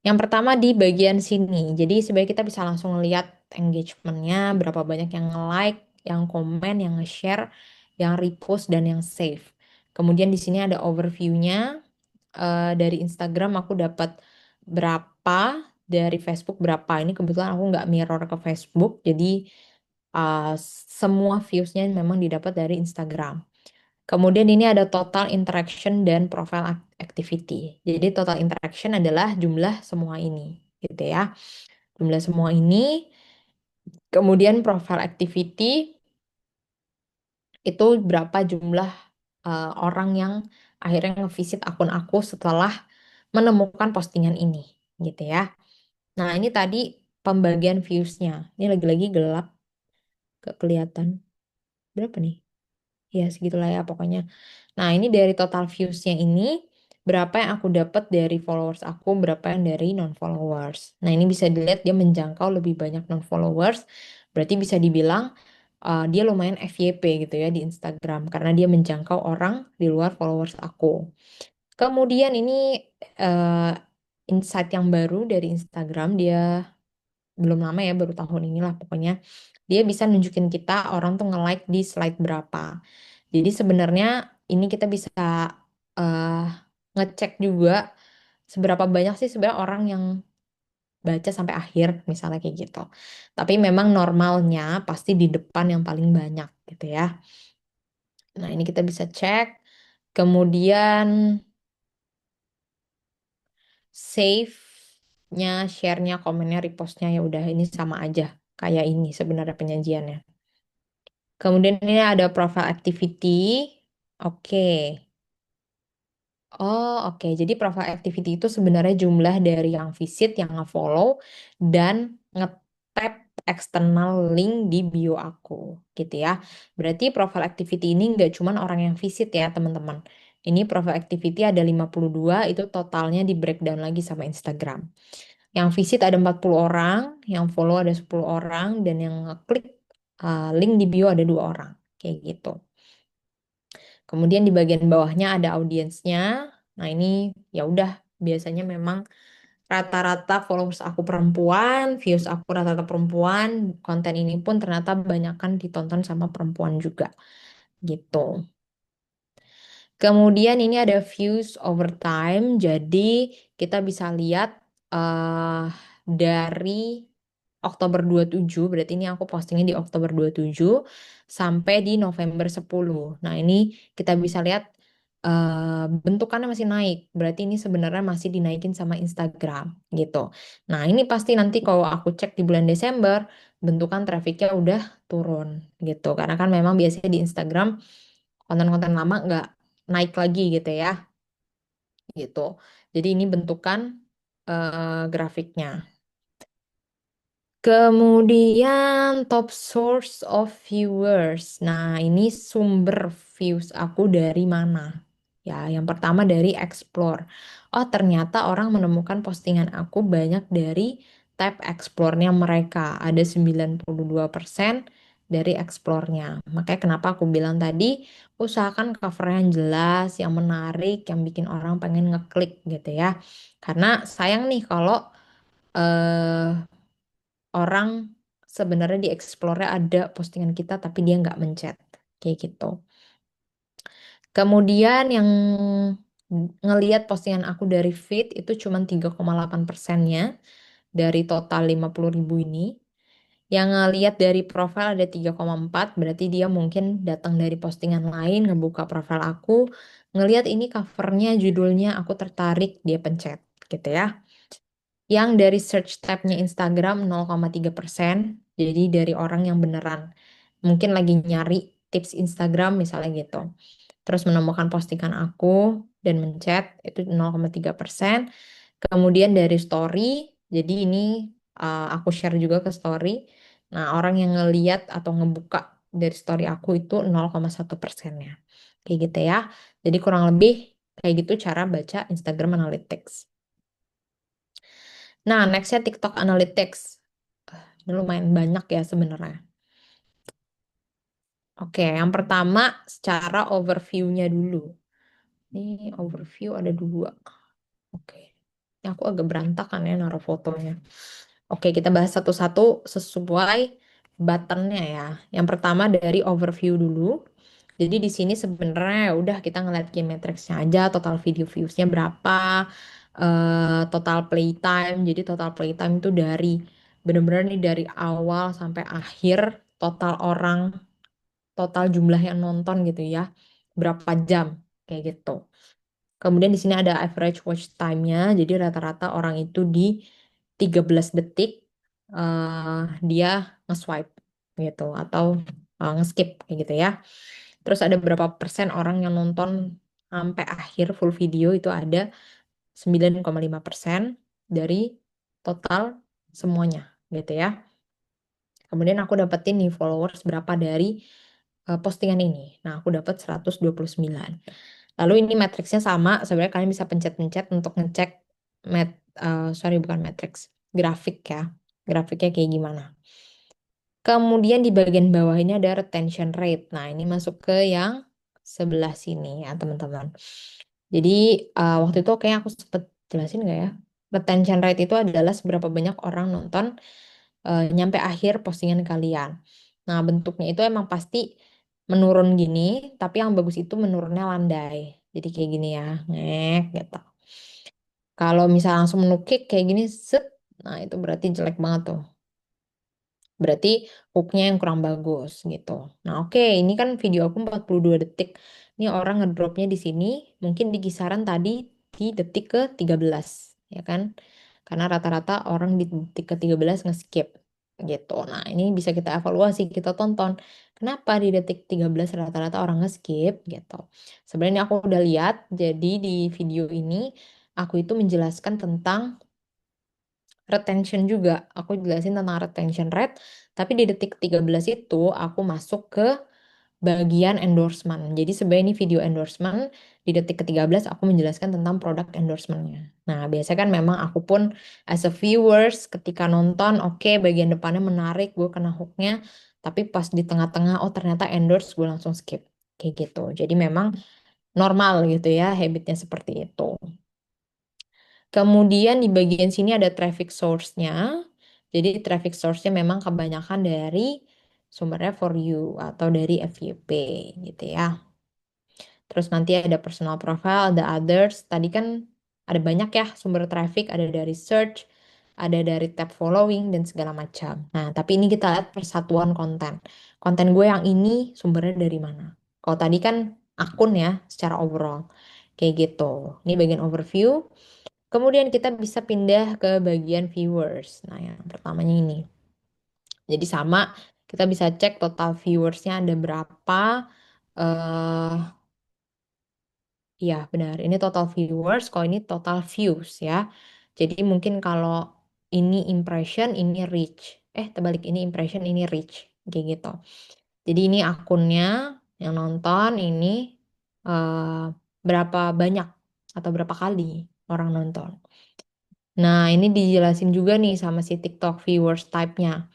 Yang pertama di bagian sini. Jadi sebenarnya kita bisa langsung lihat engagementnya, berapa banyak yang nge-like, yang komen, yang nge-share, yang repost, dan yang save. Kemudian di sini ada overview-nya. Dari Instagram aku dapat berapa, dari Facebook berapa. Ini kebetulan aku nggak mirror ke Facebook, jadi uh, semua views-nya memang didapat dari Instagram. Kemudian ini ada total interaction dan profile activity. Jadi total interaction adalah jumlah semua ini, gitu ya. Jumlah semua ini. Kemudian profile activity itu berapa jumlah orang yang akhirnya nge-visit akun aku setelah menemukan postingan ini, gitu ya. Nah, ini tadi pembagian views-nya. Ini lagi-lagi gelap, gak kelihatan. Berapa nih? Ya, segitulah ya pokoknya. Nah, ini dari total views-nya ini, berapa yang aku dapat dari followers aku, berapa yang dari non-followers. Nah, ini bisa dilihat dia menjangkau lebih banyak non-followers, berarti bisa dibilang dia lumayan FYP gitu ya di Instagram, karena dia menjangkau orang di luar followers aku. Kemudian ini eh, insight yang baru dari Instagram, dia belum lama ya, baru tahun inilah pokoknya. Dia bisa nunjukin kita orang tuh nge-like di slide berapa. Jadi sebenarnya ini kita bisa eh, ngecek juga seberapa banyak sih sebenarnya orang yang baca sampai akhir, misalnya kayak gitu. Tapi memang normalnya pasti di depan yang paling banyak gitu ya. Nah, ini kita bisa cek. Kemudian save-nya, share-nya, komennya, repost-nya ya udah ini sama aja kayak ini sebenarnya penyajiannya. Kemudian ini ada profile activity. Oke. Oh, oke. Jadi profile activity itu sebenarnya jumlah dari yang visit, yang nge-follow, dan nge-tap external link di bio aku, gitu ya. Berarti profile activity ini nggak cuma orang yang visit ya, teman-teman. Ini profile activity ada 52, itu totalnya di breakdown lagi sama Instagram. Yang visit ada 40 orang, yang follow ada 10 orang, dan yang ngeklik link di bio ada 2 orang. Kayak gitu. Kemudian di bagian bawahnya ada audiensnya. Nah, ini ya udah biasanya memang rata-rata followers aku perempuan, views aku rata-rata perempuan, konten ini pun ternyata banyakkan ditonton sama perempuan juga gitu. Kemudian ini ada views over time. Jadi kita bisa lihat dari Oktober 27, berarti ini aku postingnya di Oktober 27 sampai di November 10. Nah, ini kita bisa lihat bentukannya masih naik. Berarti ini sebenarnya masih dinaikin sama Instagram gitu. Nah, ini pasti nanti kalau aku cek di bulan Desember, bentukan trafficnya udah turun gitu. Karena kan memang biasanya di Instagram konten-konten lama nggak naik lagi gitu ya, gitu. Jadi ini bentukan grafiknya. Kemudian top source of viewers. Nah, ini sumber views aku dari mana? Ya, yang pertama dari explore. Oh, ternyata orang menemukan postingan aku banyak dari tab explore-nya mereka. Ada 92% dari explore-nya. Makanya kenapa aku bilang tadi, usahakan cover yang jelas, yang menarik, yang bikin orang pengen ngeklik gitu ya. Karena sayang nih kalau eh orang sebenarnya di explore-nya ada postingan kita tapi dia nggak mencet kayak gitu. Kemudian yang ngelihat postingan aku dari feed itu cuma 3,8%-nya dari total 50.000 ini. Yang ngelihat dari profile ada 3,4, berarti dia mungkin datang dari postingan lain, ngebuka profile aku, ngelihat ini covernya, judulnya aku tertarik, dia pencet gitu ya. Yang dari search tab-nya Instagram 0,3%. Jadi dari orang yang beneran mungkin lagi nyari tips Instagram misalnya gitu. Terus menemukan postingan aku dan mencet itu 0,3%. Kemudian dari story, jadi ini aku share juga ke story. Nah, orang yang ngeliat atau ngebuka dari story aku itu 0,1%-nya. Kayak gitu ya. Jadi kurang lebih kayak gitu cara baca Instagram Analytics. Nah, nextnya TikTok Analytics. Ini lumayan banyak ya sebenarnya. Oke, yang pertama secara overview-nya dulu. Ini overview ada dua. Oke. Aku agak berantakan ya naruh fotonya. Oke, kita bahas satu-satu sesuai buttonnya ya. Yang pertama dari overview dulu. Jadi di sini sebenarnya ya udah kita ngeliat key metrics-nya aja, total video views-nya berapa, total playtime. Jadi total playtime itu dari bener-bener nih dari awal sampai akhir total orang, total jumlah yang nonton gitu ya, berapa jam kayak gitu. Kemudian di sini ada average watch time-nya. Jadi rata-rata orang itu di 13 detik dia nge-swipe gitu atau nge-skip kayak gitu ya. Terus ada berapa persen orang yang nonton sampai akhir full video itu ada 9,5% dari total semuanya gitu ya. Kemudian aku dapetin nih followers berapa dari postingan ini. Nah, aku dapat 129. Lalu ini matriksnya sama, sebenarnya kalian bisa pencet-pencet untuk ngecek sorry bukan matriks, grafik ya. Grafiknya kayak gimana. Kemudian di bagian bawah ini ada retention rate. Nah, ini masuk ke yang sebelah sini ya, teman-teman. Jadi waktu itu kayaknya aku sempet jelasin nggak ya? Retention rate itu adalah seberapa banyak orang nonton nyampe akhir postingan kalian. Nah, bentuknya itu emang pasti menurun gini, tapi yang bagus itu menurunnya landai. Jadi kayak gini ya, ngek gitu. Kalau misalnya langsung menukik kayak gini, set, nah itu berarti jelek banget tuh. Berarti hooknya yang kurang bagus gitu. Nah oke, ini kan video aku 42 detik. Ini orang ngedropnya di sini mungkin di kisaran tadi di detik ke 13 ya kan? Karena rata-rata orang di detik ke 13 nge-skip gitu. Nah ini bisa kita evaluasi, kita tonton. Kenapa di detik 13 rata-rata orang nge-skip gitu. Sebenarnya aku udah lihat, jadi di video ini aku itu menjelaskan tentang retention juga. Aku jelasin tentang retention rate, tapi di detik 13 itu aku masuk ke bagian endorsement. Jadi sebenarnya ini video endorsement, di detik ke-13 aku menjelaskan tentang produk endorsementnya. Nah, biasanya kan memang aku pun as a viewers ketika nonton, oke bagian depannya menarik, gue kena hooknya, tapi pas di tengah-tengah, oh ternyata endorse, gue langsung skip. Kayak gitu. Jadi memang normal gitu ya, habitnya seperti itu. Kemudian di bagian sini ada traffic source-nya. Jadi traffic source-nya memang kebanyakan dari sumbernya for you atau dari FYP gitu ya. Terus nanti ada personal profile, ada others. Tadi kan ada banyak ya sumber traffic, ada dari search, ada dari tab following dan segala macam. Nah, tapi ini kita lihat persatuan konten. Konten gue yang ini sumbernya dari mana? Kalau tadi kan akun ya secara overall. Kayak gitu. Ini bagian overview. Kemudian kita bisa pindah ke bagian viewers. Nah, yang pertamanya ini. Jadi sama, kita bisa cek total viewersnya ada berapa. eh Iya, benar. Ini total viewers, kalau ini total views ya. Jadi mungkin kalau ini impression, ini reach. Terbalik ini impression, ini reach. Kayak gitu. Jadi ini akunnya yang nonton, ini eh, berapa banyak atau berapa kali orang nonton. Nah, ini dijelasin juga nih sama si TikTok viewers type-nya.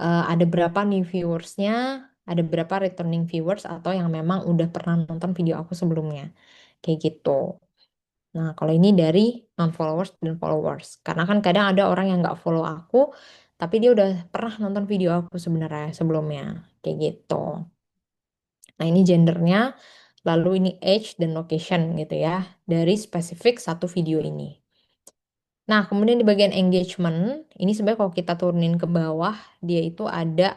Ada berapa nih viewersnya, ada berapa returning viewers atau yang memang udah pernah nonton video aku sebelumnya. Kayak gitu. Nah, kalau ini dari non-followers dan followers. Karena kan kadang ada orang yang nggak follow aku, tapi dia udah pernah nonton video aku sebenarnya sebelumnya. Kayak gitu. Nah, ini gendernya, lalu ini age dan location gitu ya, dari spesifik satu video ini. Nah, kemudian di bagian engagement, ini sebenarnya kalau kita turunin ke bawah, dia itu ada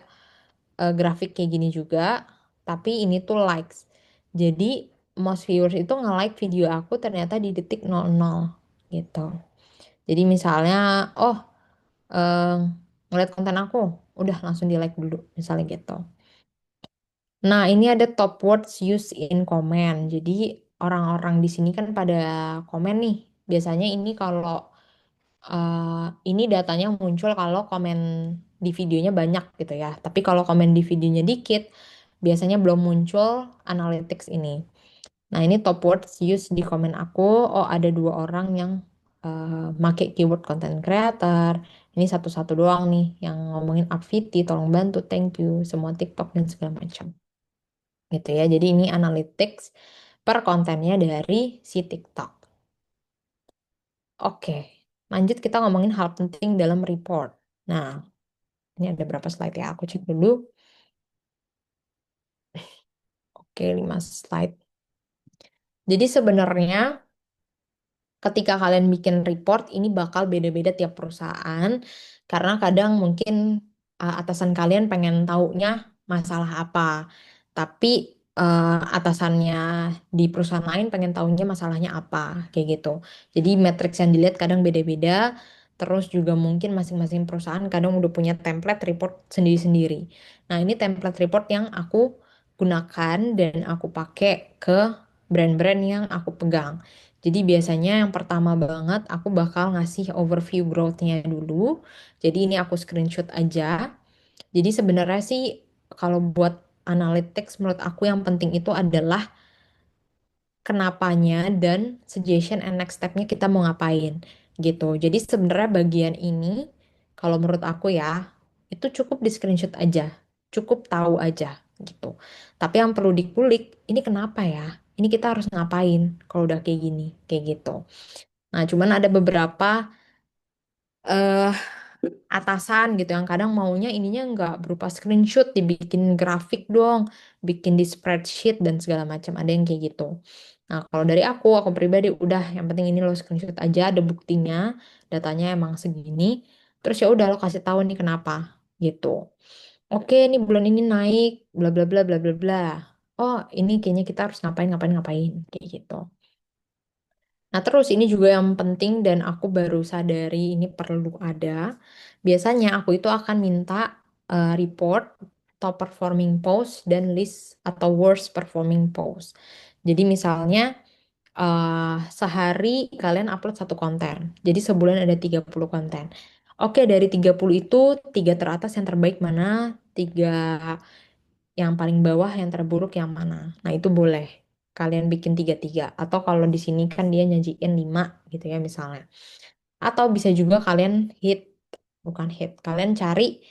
grafik kayak gini juga, tapi ini tuh likes. Jadi, most viewers itu nge-like video aku ternyata di detik 00 gitu. Jadi misalnya, oh, eh, ngeliat konten aku, udah langsung di like dulu, misalnya gitu. Nah, ini ada top words used in comment. Jadi orang-orang di sini kan pada komen nih. Biasanya ini kalau ini datanya muncul kalau komen di videonya banyak gitu ya. Tapi kalau komen di videonya dikit, biasanya belum muncul analytics ini. Nah, ini top words used di komen aku. Oh, ada dua orang yang make keyword content creator. Ini satu-satu doang nih yang ngomongin Upviti, tolong bantu, thank you, semua TikTok dan segala macam. Gitu ya. Jadi ini analytics per kontennya dari si TikTok. Oke, lanjut kita ngomongin hal penting dalam report. Nah, ini ada berapa slide ya? Aku cek dulu. Oke, 5 slide. Jadi sebenarnya ketika kalian bikin report ini bakal beda-beda tiap perusahaan karena kadang mungkin atasan kalian pengen taunya masalah apa tapi atasannya di perusahaan lain pengen taunya masalahnya apa kayak gitu jadi matriks yang dilihat kadang beda-beda terus juga mungkin masing-masing perusahaan kadang udah punya template report sendiri-sendiri nah ini template report yang aku gunakan dan aku pakai ke brand-brand yang aku pegang jadi biasanya yang pertama banget aku bakal ngasih overview growth-nya dulu. Jadi ini aku screenshot aja. Jadi sebenarnya sih kalau buat analytics menurut aku yang penting itu adalah kenapanya dan suggestion and next step-nya kita mau ngapain gitu. Jadi sebenarnya bagian ini kalau menurut aku ya itu cukup di screenshot aja. Cukup tahu aja gitu. Tapi yang perlu dikulik ini kenapa ya? Ini kita harus ngapain kalau udah kayak gini, kayak gitu. Nah, cuman ada beberapa eh atasan gitu yang kadang maunya ininya nggak berupa screenshot, dibikin grafik dong, bikin di spreadsheet dan segala macam. Ada yang kayak gitu. Nah, kalau dari aku pribadi udah yang penting ini lo screenshot aja, ada buktinya, datanya emang segini. Terus ya udah lo kasih tahu nih kenapa gitu. Oke, ini bulan ini naik, bla bla bla bla bla bla. Oh, ini kayaknya kita harus ngapain ngapain ngapain kayak gitu. Nah, terus ini juga yang penting dan aku baru sadari ini perlu ada. Biasanya aku itu akan minta report top performing post dan list atau worst performing post. Jadi misalnya sehari kalian upload satu konten. Jadi sebulan ada 30 konten. Oke, dari 30 itu tiga teratas yang terbaik mana, tiga yang paling bawah yang terburuk yang mana. Nah, itu boleh. Kalian bikin tiga-tiga. Atau kalau di sini kan dia nyajiin 5 gitu ya misalnya. Atau bisa juga kalian hit, bukan hit. Kalian cari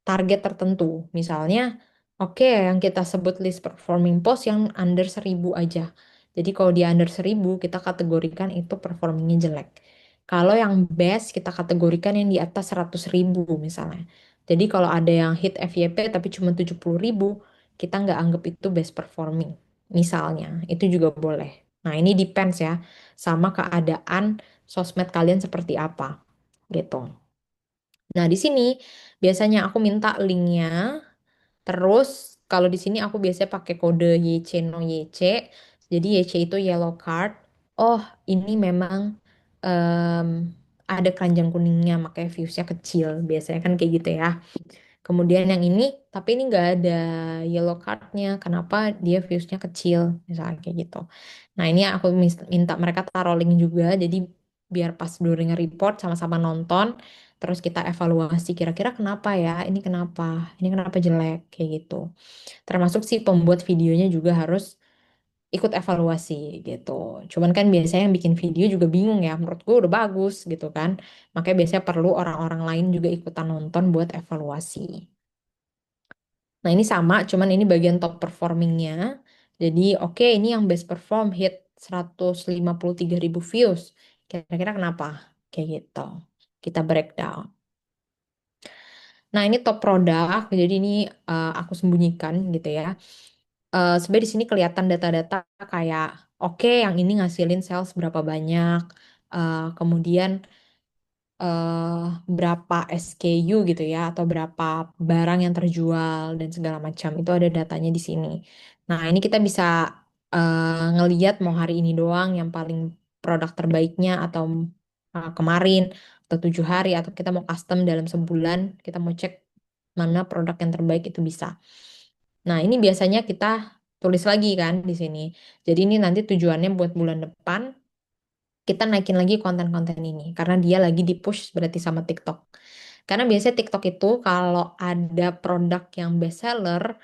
target tertentu. Misalnya, oke yang kita sebut list performing post yang under 1.000 aja. Jadi kalau dia under 1.000 kita kategorikan itu performingnya jelek. Kalau yang best kita kategorikan yang di atas 100.000 misalnya. Jadi kalau ada yang hit FYP tapi cuma 70.000, kita nggak anggap itu best performing. Misalnya, itu juga boleh. Nah, ini depends ya sama keadaan sosmed kalian seperti apa gitu. Nah, di sini biasanya aku minta linknya. Terus kalau di sini aku biasanya pakai kode YC no YC. Jadi YC itu yellow card. Oh, ini memang em, ada keranjang kuningnya makanya viewsnya kecil. Biasanya kan kayak gitu ya. Kemudian yang ini, tapi ini nggak ada yellow cardnya. Kenapa dia viewsnya kecil? Misalnya kayak gitu. Nah ini aku minta mereka taruh link juga. Jadi biar pas dulu nge-report sama-sama nonton. Terus kita evaluasi kira-kira kenapa ya? Ini kenapa? Ini kenapa jelek? Kayak gitu. Termasuk si pembuat videonya juga harus ikut evaluasi gitu. Cuman kan biasanya yang bikin video juga bingung ya. Menurut gue udah bagus gitu kan. Makanya biasanya perlu orang-orang lain juga ikutan nonton buat evaluasi. Nah, ini sama, cuman ini bagian top performingnya. Jadi, oke, ini yang best perform hit 153.000 views. Kira-kira kenapa? Kayak gitu. Kita breakdown. Nah, ini top produk. Jadi ini aku sembunyikan gitu ya. Sebenarnya di sini kelihatan data-data kayak, oke, yang ini ngasilin sales berapa banyak. Kemudian eh, berapa SKU gitu ya atau berapa barang yang terjual dan segala macam itu ada datanya di sini. Nah ini kita bisa ngeliat mau hari ini doang yang paling produk terbaiknya atau kemarin atau 7 hari atau kita mau custom dalam sebulan kita mau cek mana produk yang terbaik itu bisa. Nah ini biasanya kita tulis lagi kan di sini. Jadi ini nanti tujuannya buat bulan depan kita naikin lagi konten-konten ini karena dia lagi di-push berarti sama TikTok. Karena biasanya TikTok itu kalau ada produk yang best seller,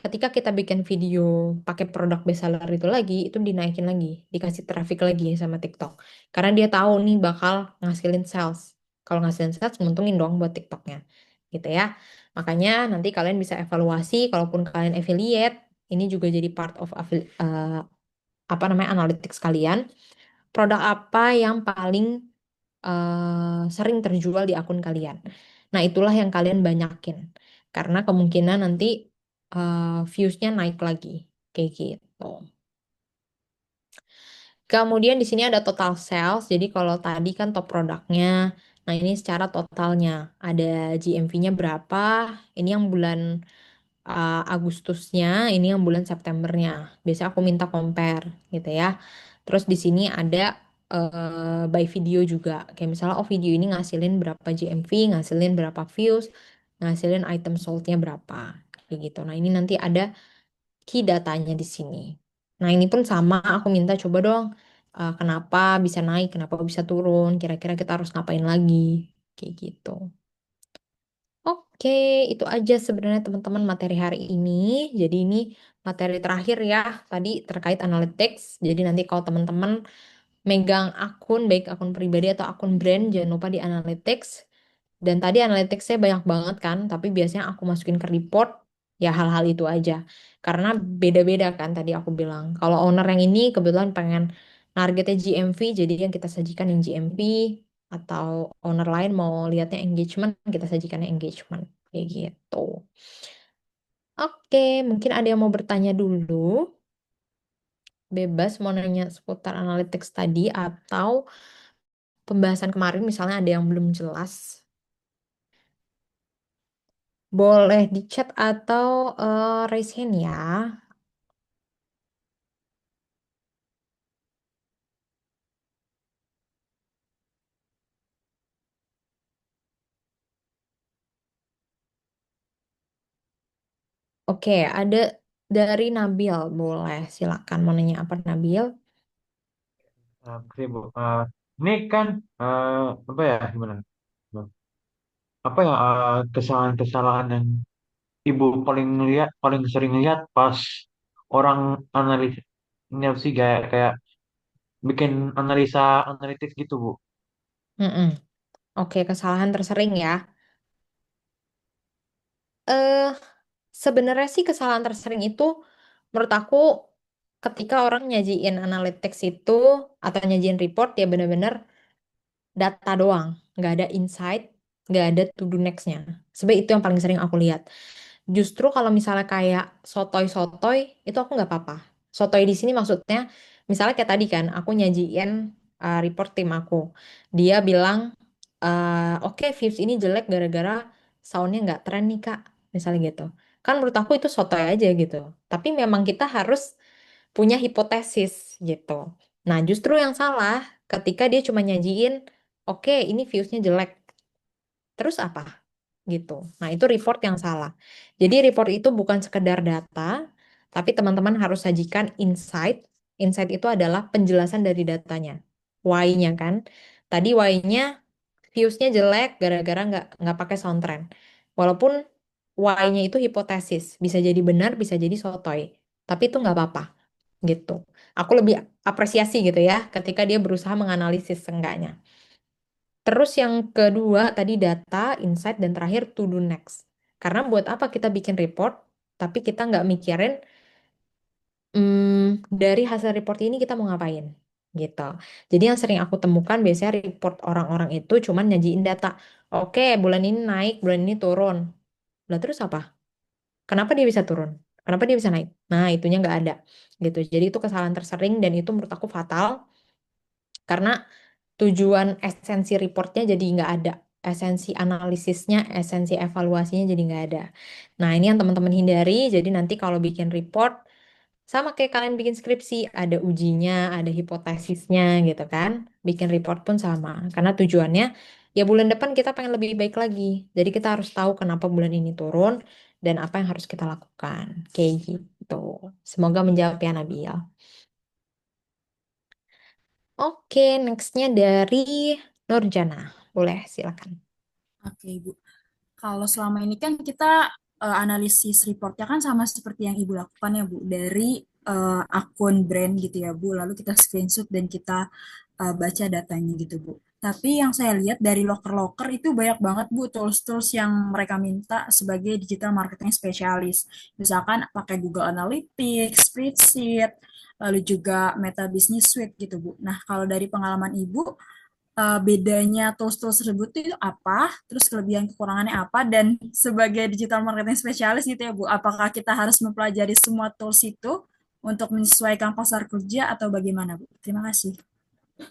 ketika kita bikin video pakai produk best seller itu lagi, itu dinaikin lagi, dikasih traffic lagi sama TikTok. Karena dia tahu nih bakal ngasilin sales. Kalau ngasilin sales, nguntungin dong buat TikToknya. Gitu ya. Makanya nanti kalian bisa evaluasi, kalaupun kalian affiliate, ini juga jadi part of apa namanya analytics kalian produk apa yang paling sering terjual di akun kalian. Nah, itulah yang kalian banyakin. Karena kemungkinan nanti views-nya naik lagi. Kayak gitu. Kemudian di sini ada total sales. Jadi kalau tadi kan top produknya. Nah, ini secara totalnya. Ada GMV-nya berapa. Ini yang bulan Agustusnya, ini yang bulan Septembernya. Biasanya aku minta compare gitu ya. Terus di sini ada by video juga. Kayak misalnya oh video ini ngasilin berapa GMV, ngasilin berapa views, ngasilin item sold-nya berapa. Kayak gitu. Nah, ini nanti ada key datanya di sini. Nah, ini pun sama, aku minta coba dong, kenapa bisa naik, kenapa bisa turun, kira-kira kita harus ngapain lagi, kayak gitu. Oke, itu aja sebenarnya teman-teman materi hari ini. Jadi ini materi terakhir ya, tadi terkait analytics. Jadi nanti kalau teman-teman megang akun, baik akun pribadi atau akun brand, jangan lupa di analytics. Dan tadi analyticsnya banyak banget kan, tapi biasanya aku masukin ke report, ya hal-hal itu aja. Karena beda-beda kan tadi aku bilang. Kalau owner yang ini kebetulan pengen targetnya GMV, jadi yang kita sajikan yang GMV, atau owner lain mau lihatnya engagement, kita sajikannya engagement. Kayak gitu. Oke, mungkin ada yang mau bertanya dulu. Bebas mau nanya seputar analytics tadi atau pembahasan kemarin misalnya ada yang belum jelas. Boleh di chat atau raise hand ya. Oke, ada dari Nabil. Boleh, silakan mau nanya apa Nabil? Oke, Bu. Ini kan apa ya gimana? Apa ya kesalahan-kesalahan yang Ibu paling lihat, paling sering lihat pas orang analis ini apa sih kayak kayak bikin analisa analitis gitu, Bu. Mm-mm. Oke, kesalahan tersering ya. Eh, sebenarnya sih kesalahan tersering itu menurut aku ketika orang nyajiin analytics itu atau nyajiin report ya benar-benar data doang, nggak ada insight, nggak ada to do next-nya. Sebenarnya itu yang paling sering aku lihat. Justru kalau misalnya kayak sotoy-sotoy, itu aku nggak apa-apa. Sotoy di sini maksudnya, misalnya kayak tadi kan, aku nyajiin report tim aku. Dia bilang, oke views ini jelek gara-gara soundnya nggak tren nih Kak. Misalnya gitu. Kan menurut aku itu sotoy aja gitu. Tapi memang kita harus punya hipotesis gitu. Nah justru yang salah ketika dia cuma nyajiin, oke ini viewsnya jelek. Terus apa? Gitu. Nah, itu report yang salah. Jadi report itu bukan sekedar data, tapi teman-teman harus sajikan insight. Insight itu adalah penjelasan dari datanya. Why-nya kan. Tadi why-nya views-nya jelek gara-gara nggak pakai sound trend. Walaupun why-nya itu hipotesis, bisa jadi benar, bisa jadi sotoy. Tapi itu nggak apa-apa gitu. Aku lebih apresiasi gitu ya ketika dia berusaha menganalisis seenggaknya. Terus yang kedua tadi data, insight, dan terakhir to do next. Karena buat apa kita bikin report, tapi kita nggak mikirin dari hasil report ini kita mau ngapain gitu. Jadi yang sering aku temukan biasanya report orang-orang itu cuman nyajiin data. Oke, bulan ini naik, bulan ini turun. Lah terus apa? Kenapa dia bisa turun? Kenapa dia bisa naik? Nah, itunya nggak ada gitu. Jadi itu kesalahan tersering dan itu menurut aku fatal karena tujuan esensi reportnya jadi nggak ada. Esensi analisisnya, esensi evaluasinya jadi nggak ada. Nah, ini yang teman-teman hindari. Jadi nanti kalau bikin report, sama kayak kalian bikin skripsi, ada ujinya, ada hipotesisnya gitu kan. Bikin report pun sama. Karena tujuannya, ya bulan depan kita pengen lebih baik lagi. Jadi kita harus tahu kenapa bulan ini turun dan apa yang harus kita lakukan. Kayak gitu. Semoga menjawab ya Nabil. Oke, nextnya dari Nurjana. Boleh, silakan. Oke, Ibu. Kalau selama ini kan kita analisis reportnya kan sama seperti yang Ibu lakukan ya, Bu, dari akun brand gitu ya, Bu. Lalu kita screenshot dan kita baca datanya gitu, Bu. Tapi yang saya lihat dari loker-loker itu banyak banget, Bu, tools-tools yang mereka minta sebagai digital marketing spesialis. Misalkan pakai Google Analytics, Spreadsheet, lalu juga Meta Business Suite gitu, Bu. Nah, kalau dari pengalaman Ibu, bedanya tools-tools tersebut itu apa, terus kelebihan kekurangannya apa, dan sebagai digital marketing spesialis gitu ya Bu, apakah kita harus mempelajari semua tools itu untuk menyesuaikan pasar kerja atau bagaimana Bu? Terima kasih.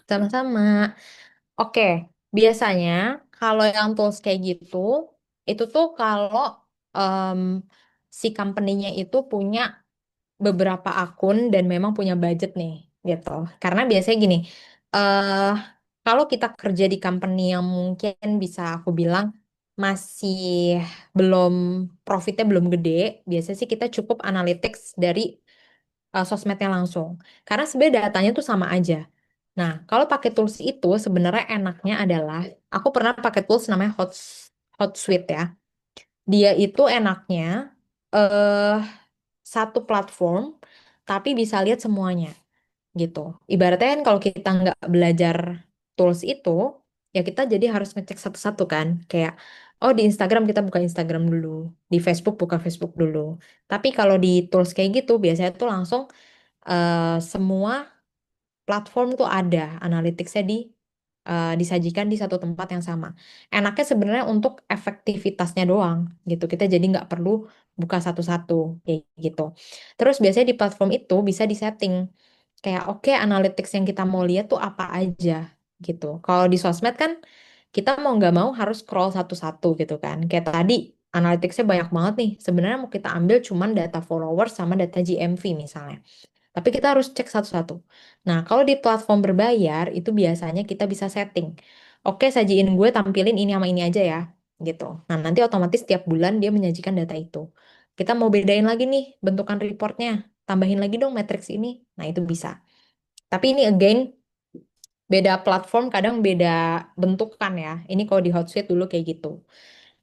Sama-sama. Oke, biasanya kalau yang tools kayak gitu, itu tuh kalau em, si company-nya itu punya beberapa akun dan memang punya budget nih, gitu. Karena biasanya gini, eh kalau kita kerja di company yang mungkin bisa aku bilang masih belum profitnya belum gede, biasanya sih kita cukup analytics dari sosmednya langsung. Karena sebenarnya datanya tuh sama aja. Nah, kalau pakai tools itu sebenarnya enaknya adalah aku pernah pakai tools namanya Hotsuite ya. Dia itu enaknya eh satu platform tapi bisa lihat semuanya gitu. Ibaratnya kan kalau kita nggak belajar tools itu, ya kita jadi harus ngecek satu-satu kan. Kayak, oh di Instagram kita buka Instagram dulu, di Facebook buka Facebook dulu. Tapi kalau di tools kayak gitu biasanya tuh langsung semua platform tuh ada analyticsnya disajikan di satu tempat yang sama. Enaknya sebenarnya untuk efektivitasnya doang gitu. Kita jadi nggak perlu buka satu-satu kayak gitu. Terus biasanya di platform itu bisa disetting kayak oke analytics yang kita mau lihat tuh apa aja gitu. Kalau di sosmed kan kita mau nggak mau harus scroll satu-satu gitu kan. Kayak tadi analyticsnya banyak banget nih. Sebenarnya mau kita ambil cuman data followers sama data GMV misalnya. Tapi kita harus cek satu-satu. Nah, kalau di platform berbayar itu biasanya kita bisa setting. Oke, sajiin gue tampilin ini sama ini aja ya, gitu. Nah, nanti otomatis tiap bulan dia menyajikan data itu. Kita mau bedain lagi nih bentukan reportnya, tambahin lagi dong matriks ini. Nah, itu bisa. Tapi ini again beda platform kadang beda bentukan ya. Ini kalau di Hotsuite dulu kayak gitu.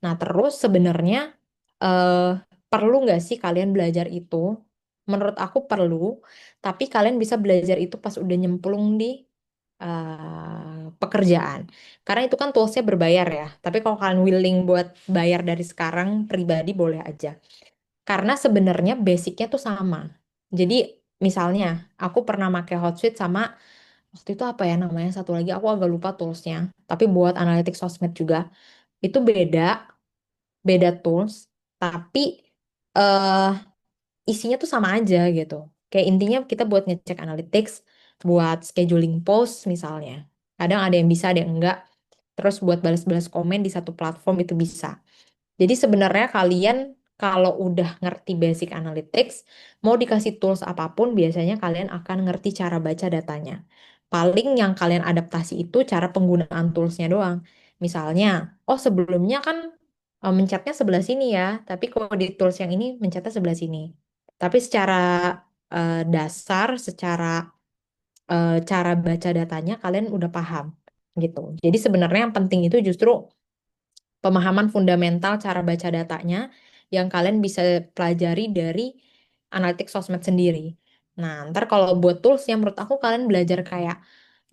Nah, terus sebenarnya eh, perlu nggak sih kalian belajar itu? Menurut aku perlu, tapi kalian bisa belajar itu pas udah nyemplung di pekerjaan. Karena itu kan toolsnya berbayar ya. Tapi kalau kalian willing buat bayar dari sekarang, pribadi boleh aja. Karena sebenarnya basicnya tuh sama. Jadi misalnya, aku pernah pakai Hotsuite sama waktu itu apa ya namanya satu lagi aku agak lupa toolsnya. Tapi buat analitik sosmed juga itu beda tools, tapi eh isinya tuh sama aja gitu. Kayak intinya kita buat ngecek analytics, buat scheduling post misalnya. Kadang ada yang bisa, ada yang enggak. Terus buat balas-balas komen di satu platform itu bisa. Jadi sebenarnya kalian kalau udah ngerti basic analytics, mau dikasih tools apapun, biasanya kalian akan ngerti cara baca datanya. Paling yang kalian adaptasi itu cara penggunaan toolsnya doang. Misalnya, oh sebelumnya kan mencetnya sebelah sini ya, tapi kalau di tools yang ini mencetnya sebelah sini. Tapi secara dasar, secara cara baca datanya kalian udah paham gitu. Jadi sebenarnya yang penting itu justru pemahaman fundamental cara baca datanya yang kalian bisa pelajari dari analitik sosmed sendiri. Nah, ntar kalau buat tools yang menurut aku kalian belajar kayak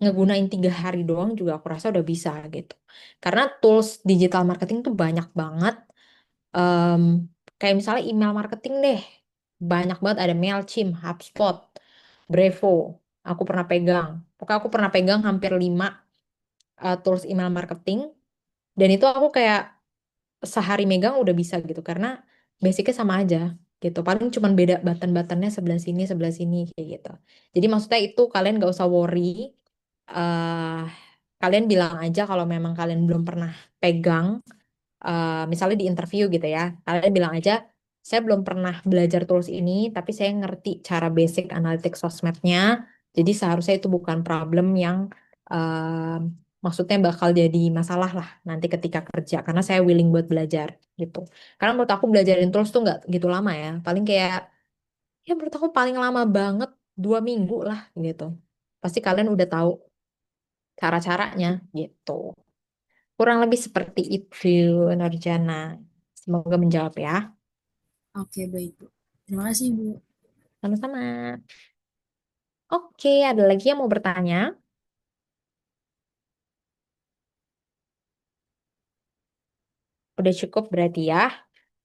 ngegunain 3 hari doang juga aku rasa udah bisa gitu. Karena tools digital marketing tuh banyak banget. Em, Kayak misalnya email marketing deh. Banyak banget ada Mailchimp, HubSpot, Brevo. Aku pernah pegang. Pokoknya aku pernah pegang hampir 5 tools email marketing. Dan itu aku kayak sehari megang udah bisa gitu karena basicnya sama aja gitu paling cuman beda button-buttonnya sebelah sini kayak gitu jadi maksudnya itu kalian gak usah worry. eh Kalian bilang aja kalau memang kalian belum pernah pegang misalnya di interview gitu ya kalian bilang aja saya belum pernah belajar tools ini tapi saya ngerti cara basic analitik sosmednya jadi seharusnya itu bukan problem yang maksudnya bakal jadi masalah lah nanti ketika kerja karena saya willing buat belajar gitu karena menurut aku belajarin tools tuh nggak gitu lama ya paling kayak ya menurut aku paling lama banget 2 minggu lah gitu pasti kalian udah tahu cara-caranya gitu. Kurang lebih seperti itu, Nurjana. Semoga menjawab ya. Oke, baik Bu. Terima kasih Bu. Sama-sama. Oke, ada lagi yang mau bertanya? Udah cukup berarti ya.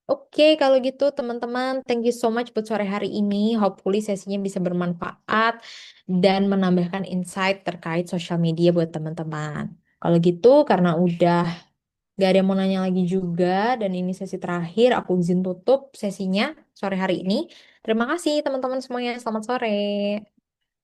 Oke, kalau gitu teman-teman, thank you so much buat sore hari ini. Hopefully sesinya bisa bermanfaat dan menambahkan insight terkait sosial media buat teman-teman. Kalau gitu, karena udah gak ada yang mau nanya lagi juga, dan ini sesi terakhir, aku izin tutup sesinya sore hari ini. Terima kasih teman-teman semuanya, selamat sore.